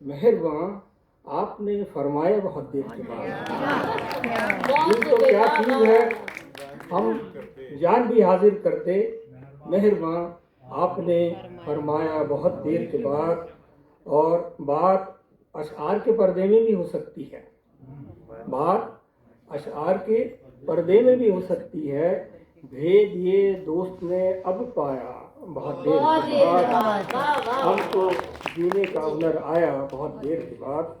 मेहरबान आपने फरमाया बहुत देर के बाद। दिल तो क्या चीज़ है, हम जान भी हाजिर करते। मेहरबान आपने फरमाया बहुत देर के बाद। और बात अशआर के पर्दे में भी हो सकती है, बात अशआर के पर्दे में भी हो सकती है। भेद ये दोस्त ने अब पाया बहुत देर के बाद। हमको जीने का हुनर आया बहुत देर के बाद।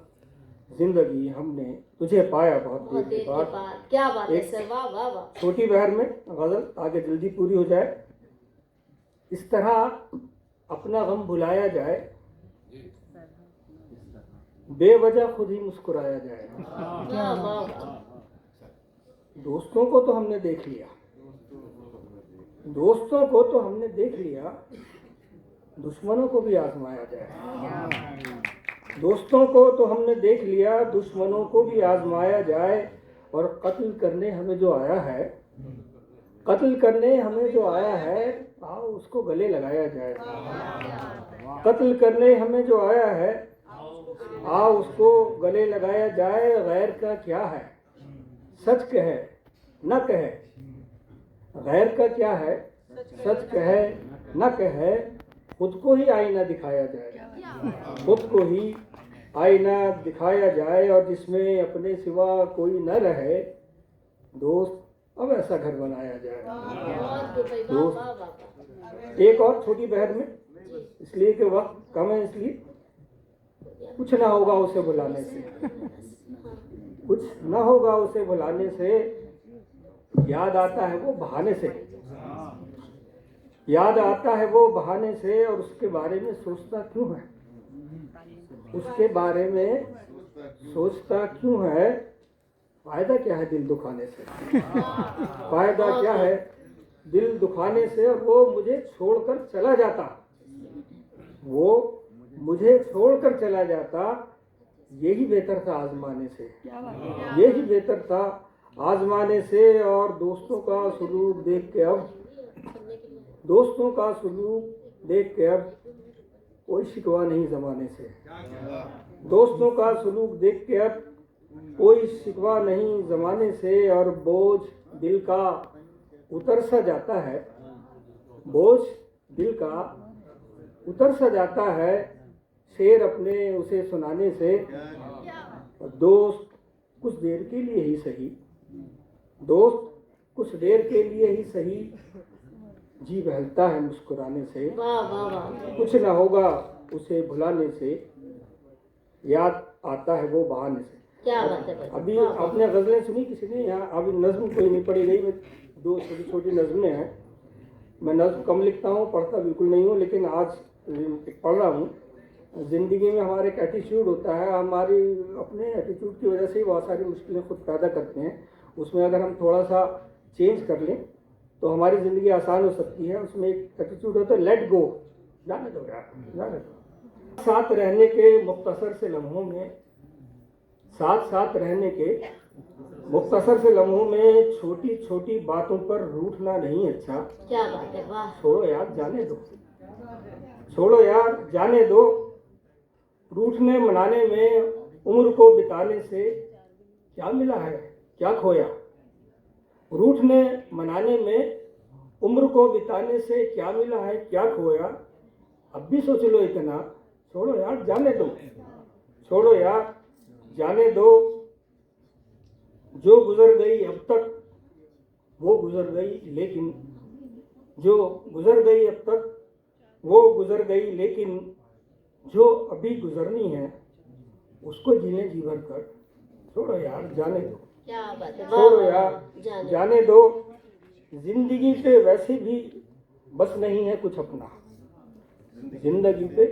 जिंदगी हमने तुझे पाया बहुत देर के बाद। क्या बात है एक सर, वाह वाह वाह। छोटी बहर में गजल आगे जल्दी पूरी हो जाए। इस तरह अपना गम भुलाया जाए, बेवजह खुद ही मुस्कुराया जाए। वाह वाह वाह। दोस्तों को तो हमने देख लिया, दोस्तों को तो हमने देख लिया, दुश्मनों को भी आजमाया जाए। दोस्तों को तो हमने देख लिया, दुश्मनों को भी आजमाया जाए। और कत्ल करने हमें जो आया है, कत्ल करने हमें जो आया है, आओ उसको गले लगाया जाए। कत्ल करने हमें जो आया है, आओ उसको गले लगाया जाए। गैर का क्या है, सच कहे न कहे, गैर का क्या है, सच कहे न कहे, खुद को ही आईना दिखाया जाए। खुद को ही आईना दिखाया जाए। और जिसमें अपने सिवा कोई न रहे, दोस्त अब ऐसा घर बनाया जाए। दोस्त एक और छोटी बहर में, इसलिए कि वक्त कम है, इसलिए कुछ ना होगा उसे बुलाने से, कुछ ना होगा उसे बुलाने से। याद आता है वो बहाने से, याद आता है वो बहाने से। और उसके बारे में सोचता क्यों है, उसके बारे में सोचता क्यों है। फायदा क्या है दिल दुखाने से, फायदा क्या है दिल दुखाने से। और वो मुझे छोड़कर चला जाता, वो मुझे छोड़कर चला जाता, यही बेहतर था आजमाने से, यही बेहतर था आजमाने से। और दोस्तों का सलूक देख के अब, दोस्तों का सलूक देख के अब कोई शिकवा नहीं जमाने से। दोस्तों का सलूक देख के अब कोई शिकवा नहीं जमाने से। और बोझ दिल का उतर सा जाता है, बोझ दिल का उतर सा जाता है, शेर अपने उसे सुनाने से। दोस्त कुछ देर के लिए ही सही, दोस्त कुछ देर के लिए ही सही, जी बहलता है मुस्कुराने से। वाह वाह वाह। कुछ ना होगा उसे भुलाने से, याद आता है वो बहाने से। क्या बात है। अभी आपने गजलें सुनी किसी ने यहाँ? अभी नज्म कोई नहीं पढ़ी गई, मैं दो छोटी छोटी नज्में हैं। मैं नज्म कम लिखता हूँ, पढ़ता बिल्कुल नहीं हूँ, लेकिन आज पढ़ रहा हूँ। ज़िंदगी में हमारे एक एटीट्यूड होता है, हमारी अपने एटीट्यूड की वजह से ही बहुत सारी मुश्किलें खुद पैदा करते हैं। उसमें अगर हम थोड़ा सा चेंज कर लें तो हमारी ज़िंदगी आसान हो सकती है। उसमें एक एटीट्यूड होता है लेट गो, जाने दो यार, जाने दो। साथ रहने के मुख्तसर से लम्हों में, साथ साथ रहने के मुख्तसर से लम्हों में, छोटी छोटी बातों पर रूठना नहीं अच्छा। क्या बात है, वाह। छोड़ो यार जाने दो, छोड़ो यार जाने दो। रूठने मनाने में, उम्र को बिताने से क्या मिला है क्या खोया। रूठने मनाने में, उम्र को बिताने से क्या मिला है क्या खोया। अब भी सोच लो इतना, छोड़ो यार जाने दो, छोड़ो यार जाने दो। जो गुजर गई अब तक वो गुजर गई, लेकिन जो गुजर गई अब तक वो गुजर गई, लेकिन जो अभी गुजरनी है उसको जीने जी भर कर, छोड़ो यार जाने दो, क्या बात है, छोड़ो वाह, यार जाने जाने दो। जिंदगी पे वैसे भी बस नहीं है कुछ अपना, जिंदगी पे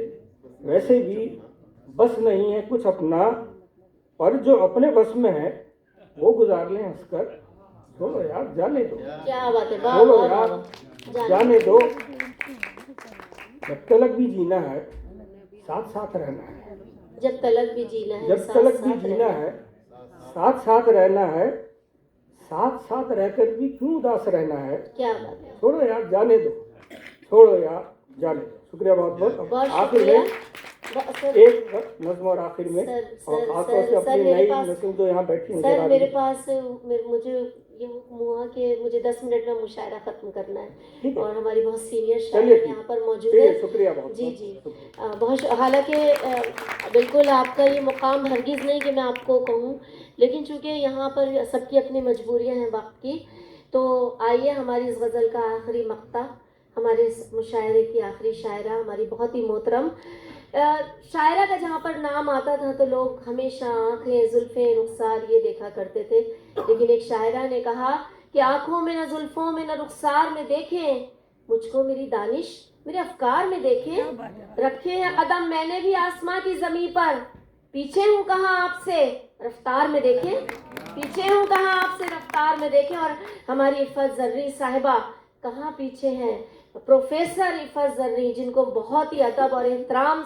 वैसे भी बस नहीं है कुछ अपना, और जो अपने बस में है वो गुजार लें हंसकर, छोड़ो यार जाने दो, क्या बात है, वाह छोड़ो वाह यार वाह, जाने दो। जब तलक भी जीना है साथ साथ रहना है, जब तलक भी जीना है, जब साथ तलक भी साथ जीना रहना है साथ साथ रहना है, साथ साथ रहकर भी क्यों उदास रहना है, क्या बात है, छोड़ो यार जाने दो, छोड़ो यार जाने दो। शुक्रिया बहुत बहुत। बहुत आखिर शुक्रिया। में सर एक नज्म और आखिर में, सर, और सर, खासतौर से सर, अपनी मेरे नई पास- नस्ल जो यहाँ बैठी उनके सर बारे मेरे में। पास मुझे ये हुक्म हुआ कि मुझे 10 मिनट में मुशायरा ख़त्म करना है, ठीक है। और हमारी बहुत सीनियर चलिए शायर ठीक। यहाँ पर मौजूद ठीक है, है। शुक्रिया बहुत जी बहुत, जी, शुक्रिया। बहुत हालांकि बिल्कुल आपका ये मुकाम हरगिज़ नहीं कि मैं आपको कहूँ, लेकिन चूँकि यहाँ पर सबकी अपनी मजबूरियाँ हैं वक्त की, तो आइए हमारी इस गज़ल का आखिरी मक्ता, हमारे इस मुशायरे की आखिरी शायरा, हमारी बहुत ही मोहतरम शायरा का जहाँ पर नाम आता था तो लोग हमेशा आँखें, जुल्फ़ें, रुखसार ये देखा करते थे, लेकिन एक शायरा ने कहा कि आँखों में न जुल्फ़ों में न रुखसार में देखें, मुझको मेरी दानिश मेरे अफकार में देखें, रखे हैं कदम मैंने भी आसमां की ज़मीं पर, पीछे हूँ कहाँ आपसे रफ्तार में देखें, पीछे हूँ कहाँ आपसे रफ्तार में देखें। और हमारी इफ़त ज़र्री साहिबा कहाँ पीछे हैं, प्रोफेसर इफ़त ज़र्री, जिनको बहुत ही अदब और एहतराम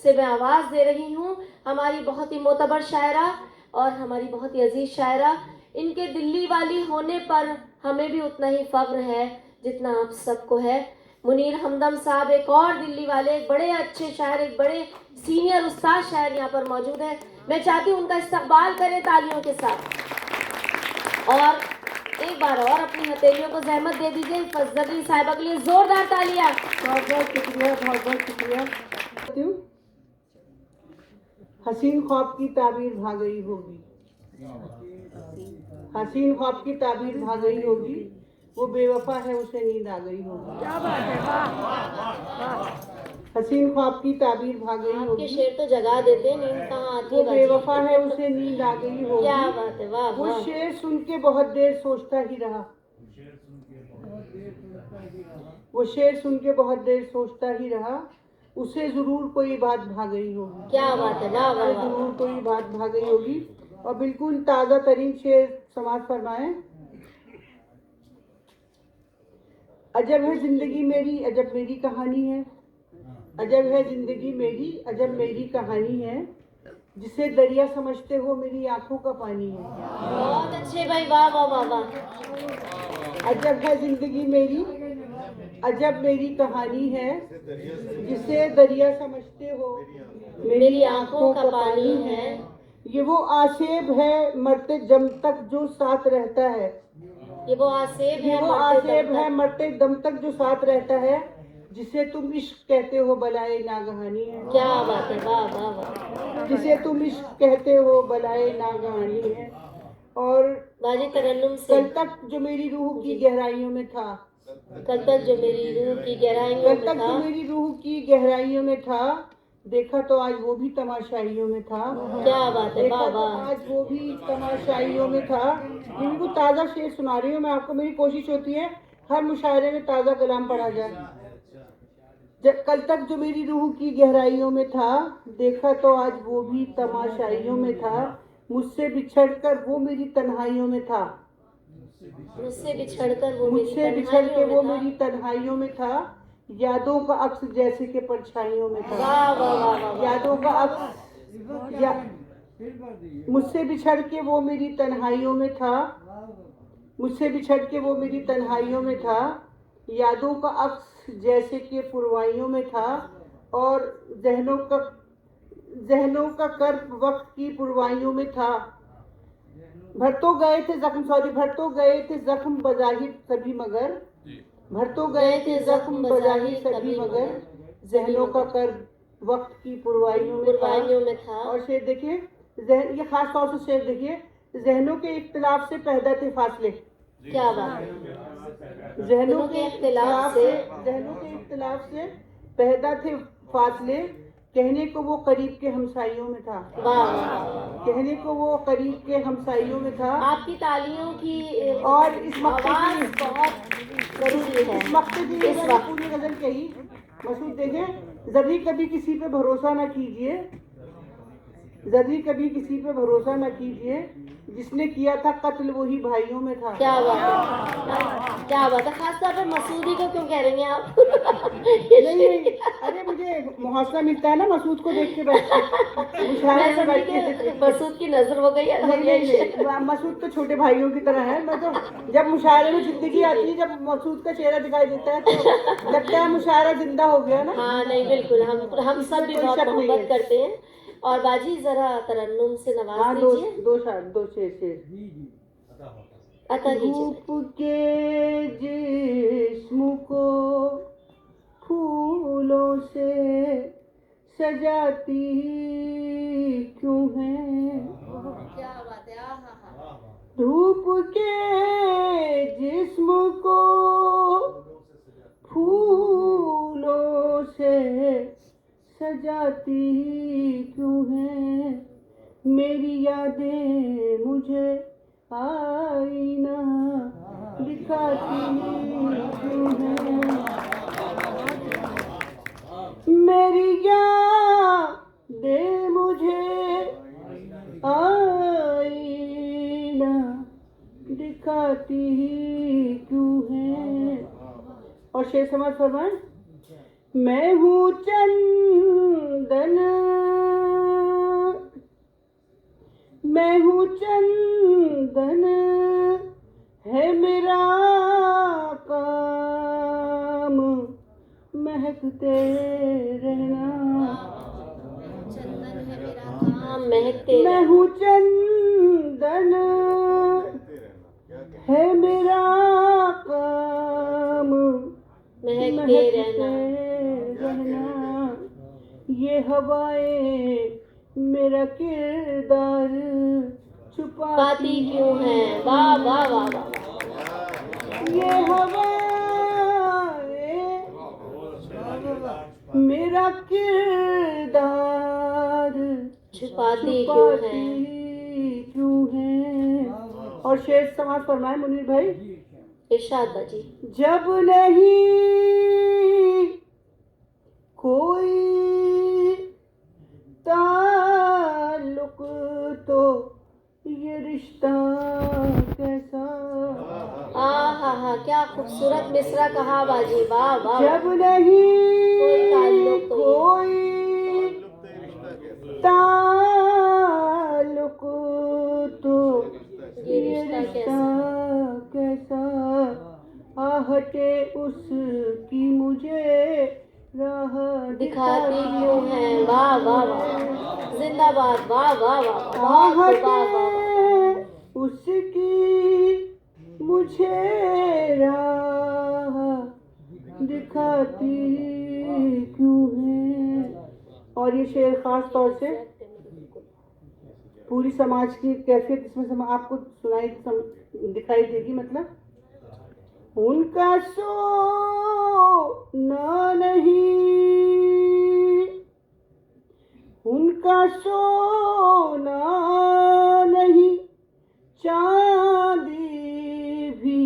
से मैं आवाज़ दे रही हूँ, हमारी बहुत ही मोतबर शायरा और हमारी बहुत ही अजीज़ शायरा। इनके दिल्ली वाली होने पर हमें भी उतना ही फ़ख्र है जितना आप सबको है। मुनीर हमदम साहब एक और दिल्ली वाले, एक बड़े अच्छे शायर, एक बड़े सीनियर उस्ताद शायर यहाँ पर मौजूद हैं। मैं चाहती हूँ उनका इस्तकबाल करें तालियों के साथ, और एक बार और अपनी हथेलियों को जहमत दे दीजिए फजली साहिबा के लिए जोरदार तालियां। बहुत बहुत शुक्रिया, बहुत बहुत शुक्रिया। हसीन ख्वाब की ताबीर भाग गई होगी, हसीन ख्वाब की ताबीर भाग गई होगी, वो बेवफा है उसे नींद आ गई होगी। क्या बात है, वाह। हसीन ख्वाब की ताबीर भाग गई आपके होगी, शेर तो जगा देते हैं, नींद कहाँ आती वो है बेवफा बाजी। है उसे नींद आ गई होगी। क्या बात है, वाह वो वाह। शेर सुन के बहुत देर सोचता ही रहा, वो शेर सुन के बहुत देर सोचता ही रहा, उसे जरूर कोई बात भाग गई होगी। क्या बात है, वाह वाह उसे वाह। जरूर कोई बात भाग गई होगी। और बिल्कुल ताज़ा तरीन शेर समाज फरमाए। अजब है जिंदगी मेरी, अजब मेरी कहानी है, अजब है जिंदगी मेरी, अजब मेरी कहानी है, जिसे दरिया समझते हो मेरी आंखों का पानी है। बहुत अच्छे भाई, वाह वाह वाह वाह। अजब है जिंदगी मेरी, अजब मेरी कहानी है, जिसे दरिया समझते हो मेरी आंखों का पानी है। ये वो आसेब है मरते दम तक जो साथ रहता है, ये वो आसेब ये है वो मरते आसेब दम है तक। मरते दम तक जो साथ रहता है, जिसे तुम इश्क कहते हो बलाए नागहानी है। क्या बात है, वाह वाह वाह। जिसे तुम इश्क कहते हो बलाए नागहानी है। और बाजी तरन्नुम से, कल तक जो मेरी रूह की गहराइयों में था, कल तक जो मेरी रूह की गहराइयों कल में तक जो था, मेरी रूह की गहराइयों में था, देखा तो आज वो भी तमाशाइयों में था। क्या बात है, देखा वाह तो वाह। आज वो भी तमाशाइयों में था। ये बिल्कुल ताज़ा शेर सुना रही हूँ मैं आपको। मेरी कोशिश होती है हर मुशायरे में ताज़ा कलाम पढ़ा जाए। जब कल तक जो मेरी रूह की गहराइयों में था, देखा तो आज वो भी तमाशाइयों में था, मुझसे बिछड़कर वो मेरी तन्हाइयों में था, मुझसे बिछड़कर वो मुझसे बिछड़ के वो मेरी तन्हाइयों में था, यादों का अक्स जैसे के परछाइयों में था। वाह वाह वाह वाह। यादों का अक्स या मुझसे बिछड़ के वो मेरी तन्हाइयों में था, मुझसे बिछड़ के वो मेरी तन्हाइयों में था, यादों का अक्स जैसे कि पुरवाइयों में था, और जहनों का कर्ब वक्त की पुरवाइयों में था। भर तो गए थे जख्म बज़ाहिर सभी मगर, भर तो गए थे जख्म बज़ाहिर सभी मगर, जहनों का कर्ब वक्त की पुरवाइयों में था। और शेर देखिए, ये खास तौर से शेर देखिए, जहनों के इख्तिलाफ से पैदा थे फासले। क्या बात है। जहनों के इख्तिलाफ से पैदा थे फासले, कहने को वो करीब के हमसाइयों में था, वाह वाह। कहने को वो करीब के हमसाइयों में था। आपकी तालियों की और इस मकते आवाज की बहुत जरूरी है इस मकते की इस मैंने वक्त। पूरी गजल कही। मसूद देखें, जबी कभी किसी पे भरोसा न कीजिए, जबी कभी किसी पे भरोसा न कीजिए, जिसने किया था कत्ल वही भाइयों में था। क्या बात है, क्या बात है। खासतौर पर मसूदी को क्यों कह रही हैं आप? नहीं, अरे मुझे हौसला मिलता है ना मसूद को देख के बैठ के, मुशायरे में बैठ के। मसूद की नजर हो गई है। नहीं, मसूद तो छोटे भाइयों की तरह है। मैं तो जब मुशायरे में जिंदगी आती है, जब मसूद का चेहरा दिखाई देता है तो लगता है मुशायरा जिंदा हो गया ना। हाँ नहीं बिल्कुल, हम सब भी कोई बहुत शक नहीं मोहब्बत है। करते हैं। और बाजी जरा तरन्नुम से हाँ, नवाज दो दीजिए, दो शेर। अता कीजिए। धूप के जिस्म को फूलों से सजाती क्यों है, क्या बात है। आहा। धूप के जिस्म को फूलों से सजाती क्यों है, मेरी यादें मुझे आईना दिखाती क्यों है, मेरी यादें मुझे आईना दिखाती क्यों है। और शेर समाज फरमाएं, मैं हूँ चंदन, मैं हूँ चंदन, है मेरा काम महकते रहना, चंदन है मेरा काम महकते मैं हूँ चंदन, है मेरा काम महकते रहना। रहना, ये हवाएं मेरा किरदार छुपाती पाती क्यों है। वाह वाह वाह वाह। ये हवाएं मेरा किरदार छुपाती क्यों है। क्यों है। और शेर समाज फरमाए मुनीर भाई, इरशाद बाजी। जब नहीं कोई ताल्लुक तो ये रिश्ता कैसा, आहा, क्या खूबसूरत मिसरा कहा बाजी। वाह वाह। जब नहीं कोई ताल्लुक तो कोई ताल्लुक तो ये रिश्ता कैसा, आहटे उसकी मुझे राह दिखाती क्यों है। वाह वाह वाह। जिंदाबाद। वाह वाह वाह। आहटे वाह वाह। उसकी मुझे राह दिखाती क्यों है। और ये शेर खास तौर से पूरी समाज की कैफियत इसमें आपको दिखाई देगी। मतलब उनका सोना नहीं, उनका सोना नहीं, चांदी भी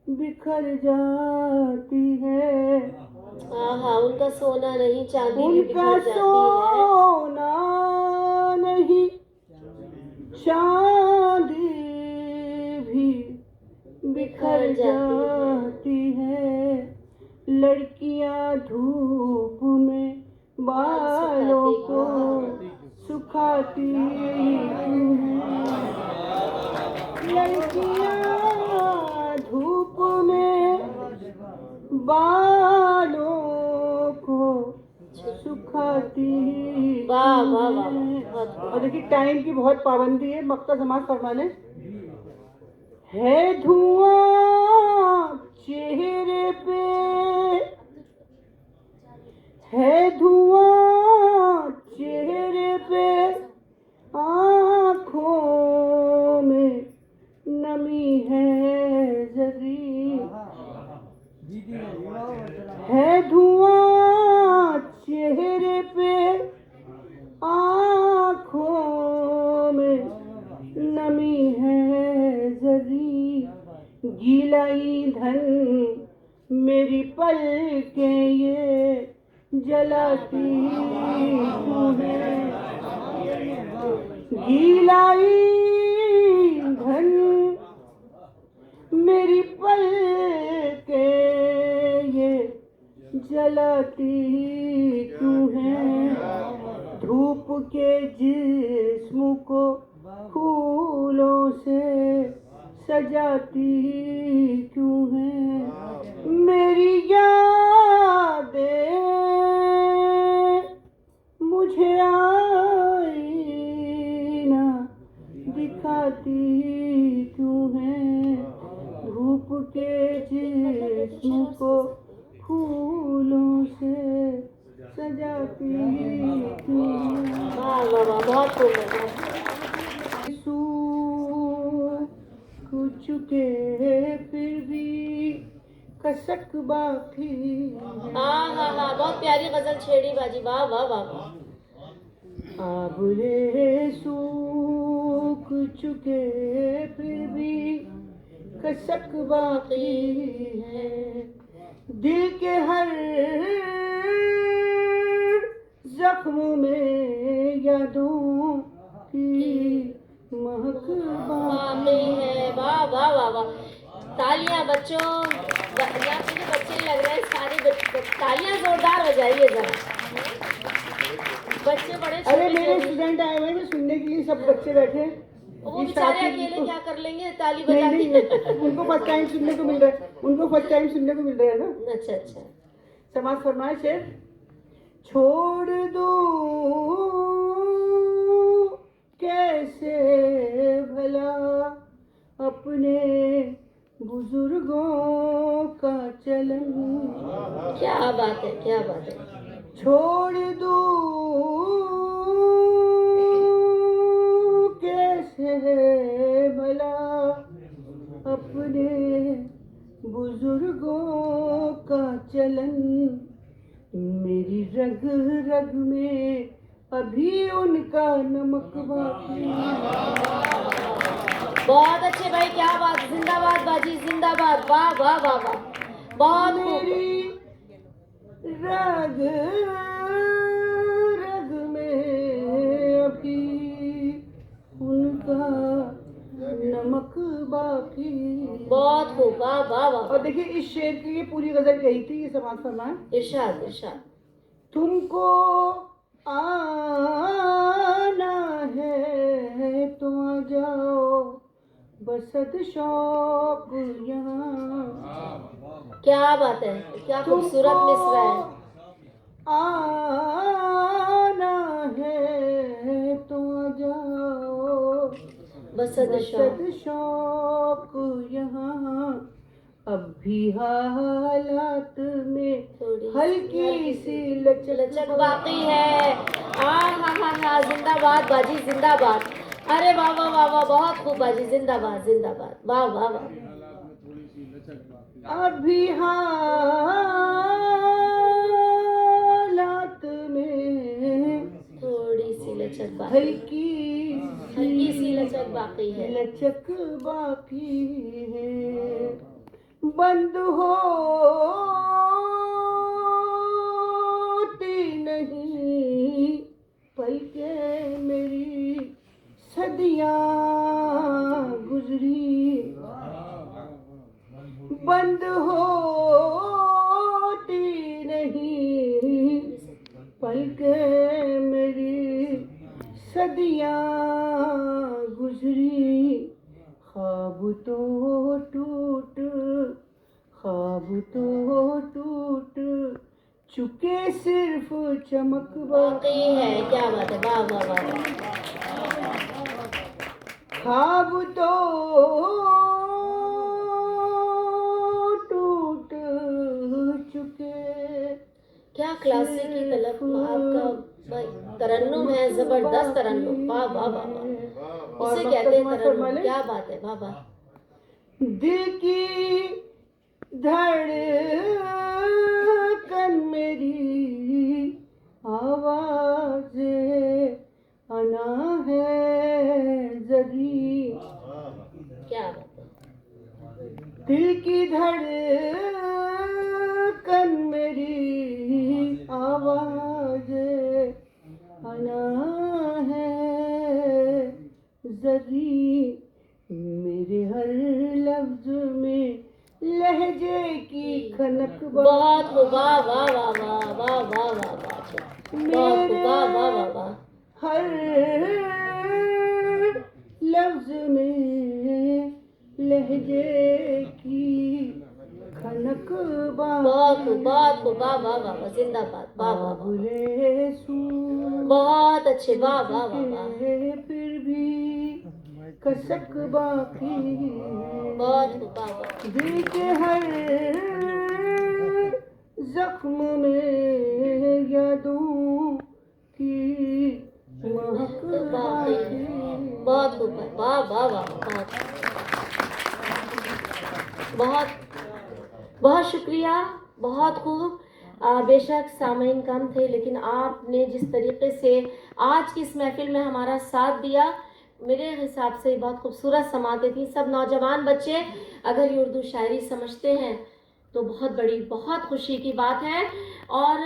बिखर जाती है, आहा, उनका सोना नहीं चांदी भी उनका बिखर जाती है। सोना नहीं, चांदी भी बिखर जाती है, लड़कियां धूप में बालों को सुखाती हैं, लड़कियां धूप में बालों को सुखाती वाह वाह वाह। हैं। और देखिए टाइम की बहुत पाबंदी है। मक्ता समाज फरमाने, है धुआं चेहरे पे, है धुआं चेहरे पे, आँखों में नमी है जरी, है धुआं चेहरे पे, जलाती क्यों है, गीला ईंधन मेरी पलकें ये जलाती क्यों है, धूप के जिस्म को फूलों से सजाती क्यों है, मेरी यादें मुझे आईना दिखाती क्यों है, धूप के जिस्म को फूलों से सजाती क्यों है। वाह वाह वाह, बहुत खूब लगा। सूख चुके फिर भी कसक बाकी है। हाँ हाँ हाँ, बहुत प्यारी गजल छेड़ी बाजी, वाह वाह वाह वाह। आबरे सूख चुके फिर भी कसक बाकी है, दिल के हर जख्म में यादों की महक बाकी है। वाह वाह वाह वाह, तालियां बच्चों, यहाँ पे जो बच्चे लग रहे हैं सारे तालियां जोरदार बजाइए जरा। बच्चे बड़े अरे छोटे मेरे स्टूडेंट आए हुए हैं सुनने के लिए, सब बच्चे बैठे हैं। वो बेचारे अकेले क्या कर लेंगे ताली नहीं बजा नहीं, के। उनको फर्स्ट टाइम सुनने को मिल रहा है, उनको फर्स्ट टाइम सुनने को मिल रहा है ना। अच्छा अच्छा, समाज फरमाए शेर, छोड़ दो कैसे भला अपने बुजुर्गों का चलन, क्या बात है क्या बात है। छोड़ दो कैसे भला अपने बुजुर्गों का चलन, मेरी रग रग में अभी उनका नमक बाकी। बहुत अच्छे भाई, क्या बात, जिंदाबाद बाजी जिंदाबाद, वाह वाह वाह वाह, बहुत खूब। मेरी रग रग में अभी उनका नमक बाकी। बहुत खूब, वाह वाह वाह। और देखिए इस शेर की ये पूरी गजल कही थी, ये समाज फरमाए, इरशाद इरशाद। तुमको आना है तो आ जाओ बसत शौक यहाँ। क्या बात है, क्या खूबसूरत मिसरा है। आना है तो आ जाओ बसत शौक यहाँ, अब भी हालात में हल्की सी लचक बाकी है। हाँ हाँ हाँ हाँ, जिंदाबाद बाजी जिंदाबाद। अरे वाह वाह वाह वाह, बहुत खूब बाजी, जिंदाबाद जिंदाबाद, वाह वाह वाह। अभी हालात में थोड़ी सी लचक बाकी, हल्की सी लचक बाकी है। लचक बाकी है, बंद होती नहीं पलकें मेरी, सदियां गुजरी, बंद होती नहीं पलकें मेरी, सदियां गुजरी, ख्वाब तो टूट चुके सिर्फ चमक बाकी है। क्या बात है, वाह वाह वाह। ख्वाब तो टूट चुके। क्या क्लासिक की तलब आपका भाई, तरन्नुम है, जबरदस्त तरन्नुम, वाह वाह वाह वाह। इसे कहते हैं तरन्नुम, क्या बात है, वाह वाह। दिल की धड़कन मेरी आवाज़ें आना है जगी। क्या बात है। दिल की धड़कन मेरी आवाज़ ये आना है जरी मेरे हर लफ्ज में लहजे की खनक बहुत खूब, वाह वाह वाह वाह वाह वाह वाह वाह, बहुत खूब, वाह वाह वाह वाह। हर लफ्ज में लहजे की खनक बहुत खूब, बहुत खूब, वाह वाह वाह वाह, जिंदाबाद, वाह वाह वाह, बाबुले सू बहुत अच्छे, वाह वाह वाह वाह, फिर भी कसक बाकी बहुत खूब, वाह वाह। दिल के हर जख्म में यादों की महक बाकी। बहुत खूब, वाह वाह वाह, बहुत बहुत बहुत शुक्रिया, बहुत खूब। बेशक सामईन कम थे, लेकिन आपने जिस तरीके से आज की इस महफिल में हमारा साथ दिया, मेरे हिसाब से बहुत खूबसूरत समाते थी। सब नौजवान बच्चे अगर ये उर्दू शायरी समझते हैं तो बहुत बड़ी, बहुत खुशी की बात है। और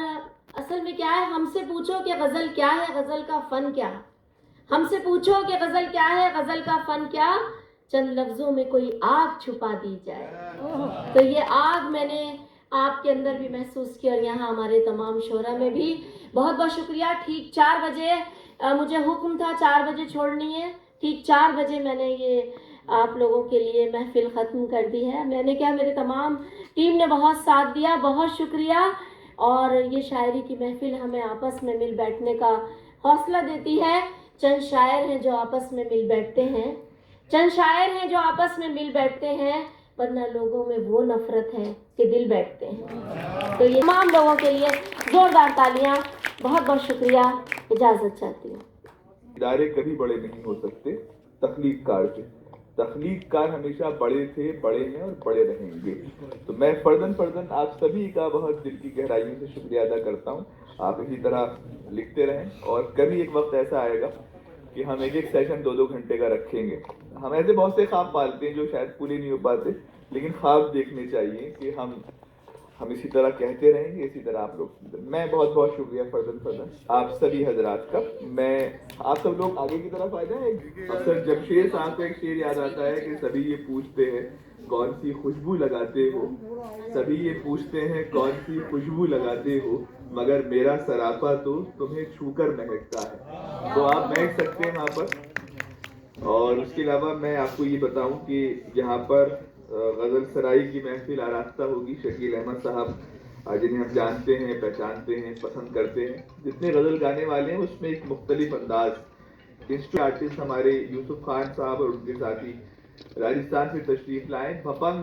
असल में क्या है, हमसे पूछो कि गज़ल क्या है, गज़ल का फ़न क्या, हमसे पूछो कि गज़ल क्या है, गज़ल का फ़न क्या, चंद लफ्ज़ों में कोई आग छुपा दी जाए। तो ये आग मैंने आपके अंदर भी महसूस की और यहाँ हमारे तमाम शोरा में भी। बहुत बहुत शुक्रिया। ठीक 4 बजे मुझे हुक्म था 4 बजे छोड़नी है, ठीक 4 बजे मैंने ये आप लोगों के लिए महफिल ख़त्म कर दी है। मैंने क्या, मेरे तमाम टीम ने बहुत साथ दिया, बहुत शुक्रिया। और ये शायरी की महफिल हमें आपस में मिल बैठने का हौसला देती है। चंद शायर हैं जो आपस में मिल बैठते हैं, चंद शायर हैं जो आपस में मिल बैठते हैं, वरना लोगों में वो नफरत है कि दिल बैठते हैं। तो ये तमाम लोगों के लिए ज़ोरदार तालियां। बहुत बहुत शुक्रिया। इजाज़त चाहती हूँ। इदारे कभी बड़े नहीं हो सकते, तख्लीक़कार थे। तख्लीक़कार हमेशा बड़े थे, बड़े हैं और बड़े रहेंगे। तो मैं फर्दन आप सभी का बहुत दिल की गहराइयों से शुक्रिया अदा करता हूँ। आप इसी तरह लिखते रहें और कभी एक वक्त ऐसा आएगा कि हम एक सेशन 2-2 घंटे का रखेंगे। हम ऐसे बहुत से ख्वाब पालते हैं जो शायद पूरे नहीं हो पाते, लेकिन ख्वाब देखने चाहिए कि हम इसी तरह कहते रहेंगे, इसी तरह आप लोग। मैं बहुत बहुत शुक्रिया फर्दन आप सभी हजरात का। मैं आप सब लोग आगे की तरफ आ जाएं। अक्सर जमशेद साहब का एक शेर याद आता है कि सभी ये पूछते हैं कौन सी खुशबू लगाते हो, सभी ये पूछते हैं कौन सी खुशबू लगाते हो, मगर मेरा सरापा तो तुम्हें छूकर महकता है। तो आप महक सकते हैं वहाँ पर। और उसके अलावा मैं आपको ये बताऊं कि यहाँ पर गज़ल सराई की महफिल आरास्ता होगी। शकील अहमद साहब जिन्हें हम जानते हैं, पहचानते हैं, पसंद करते हैं, जितने गज़ल गाने वाले हैं उसमें एक मुख्तलिफ अंदाज। इंस्ट्रू आर्टिस्ट हमारे यूसुफ खान साहब और उनके साथी राजस्थान से तशरीफ़ लाए। भपंग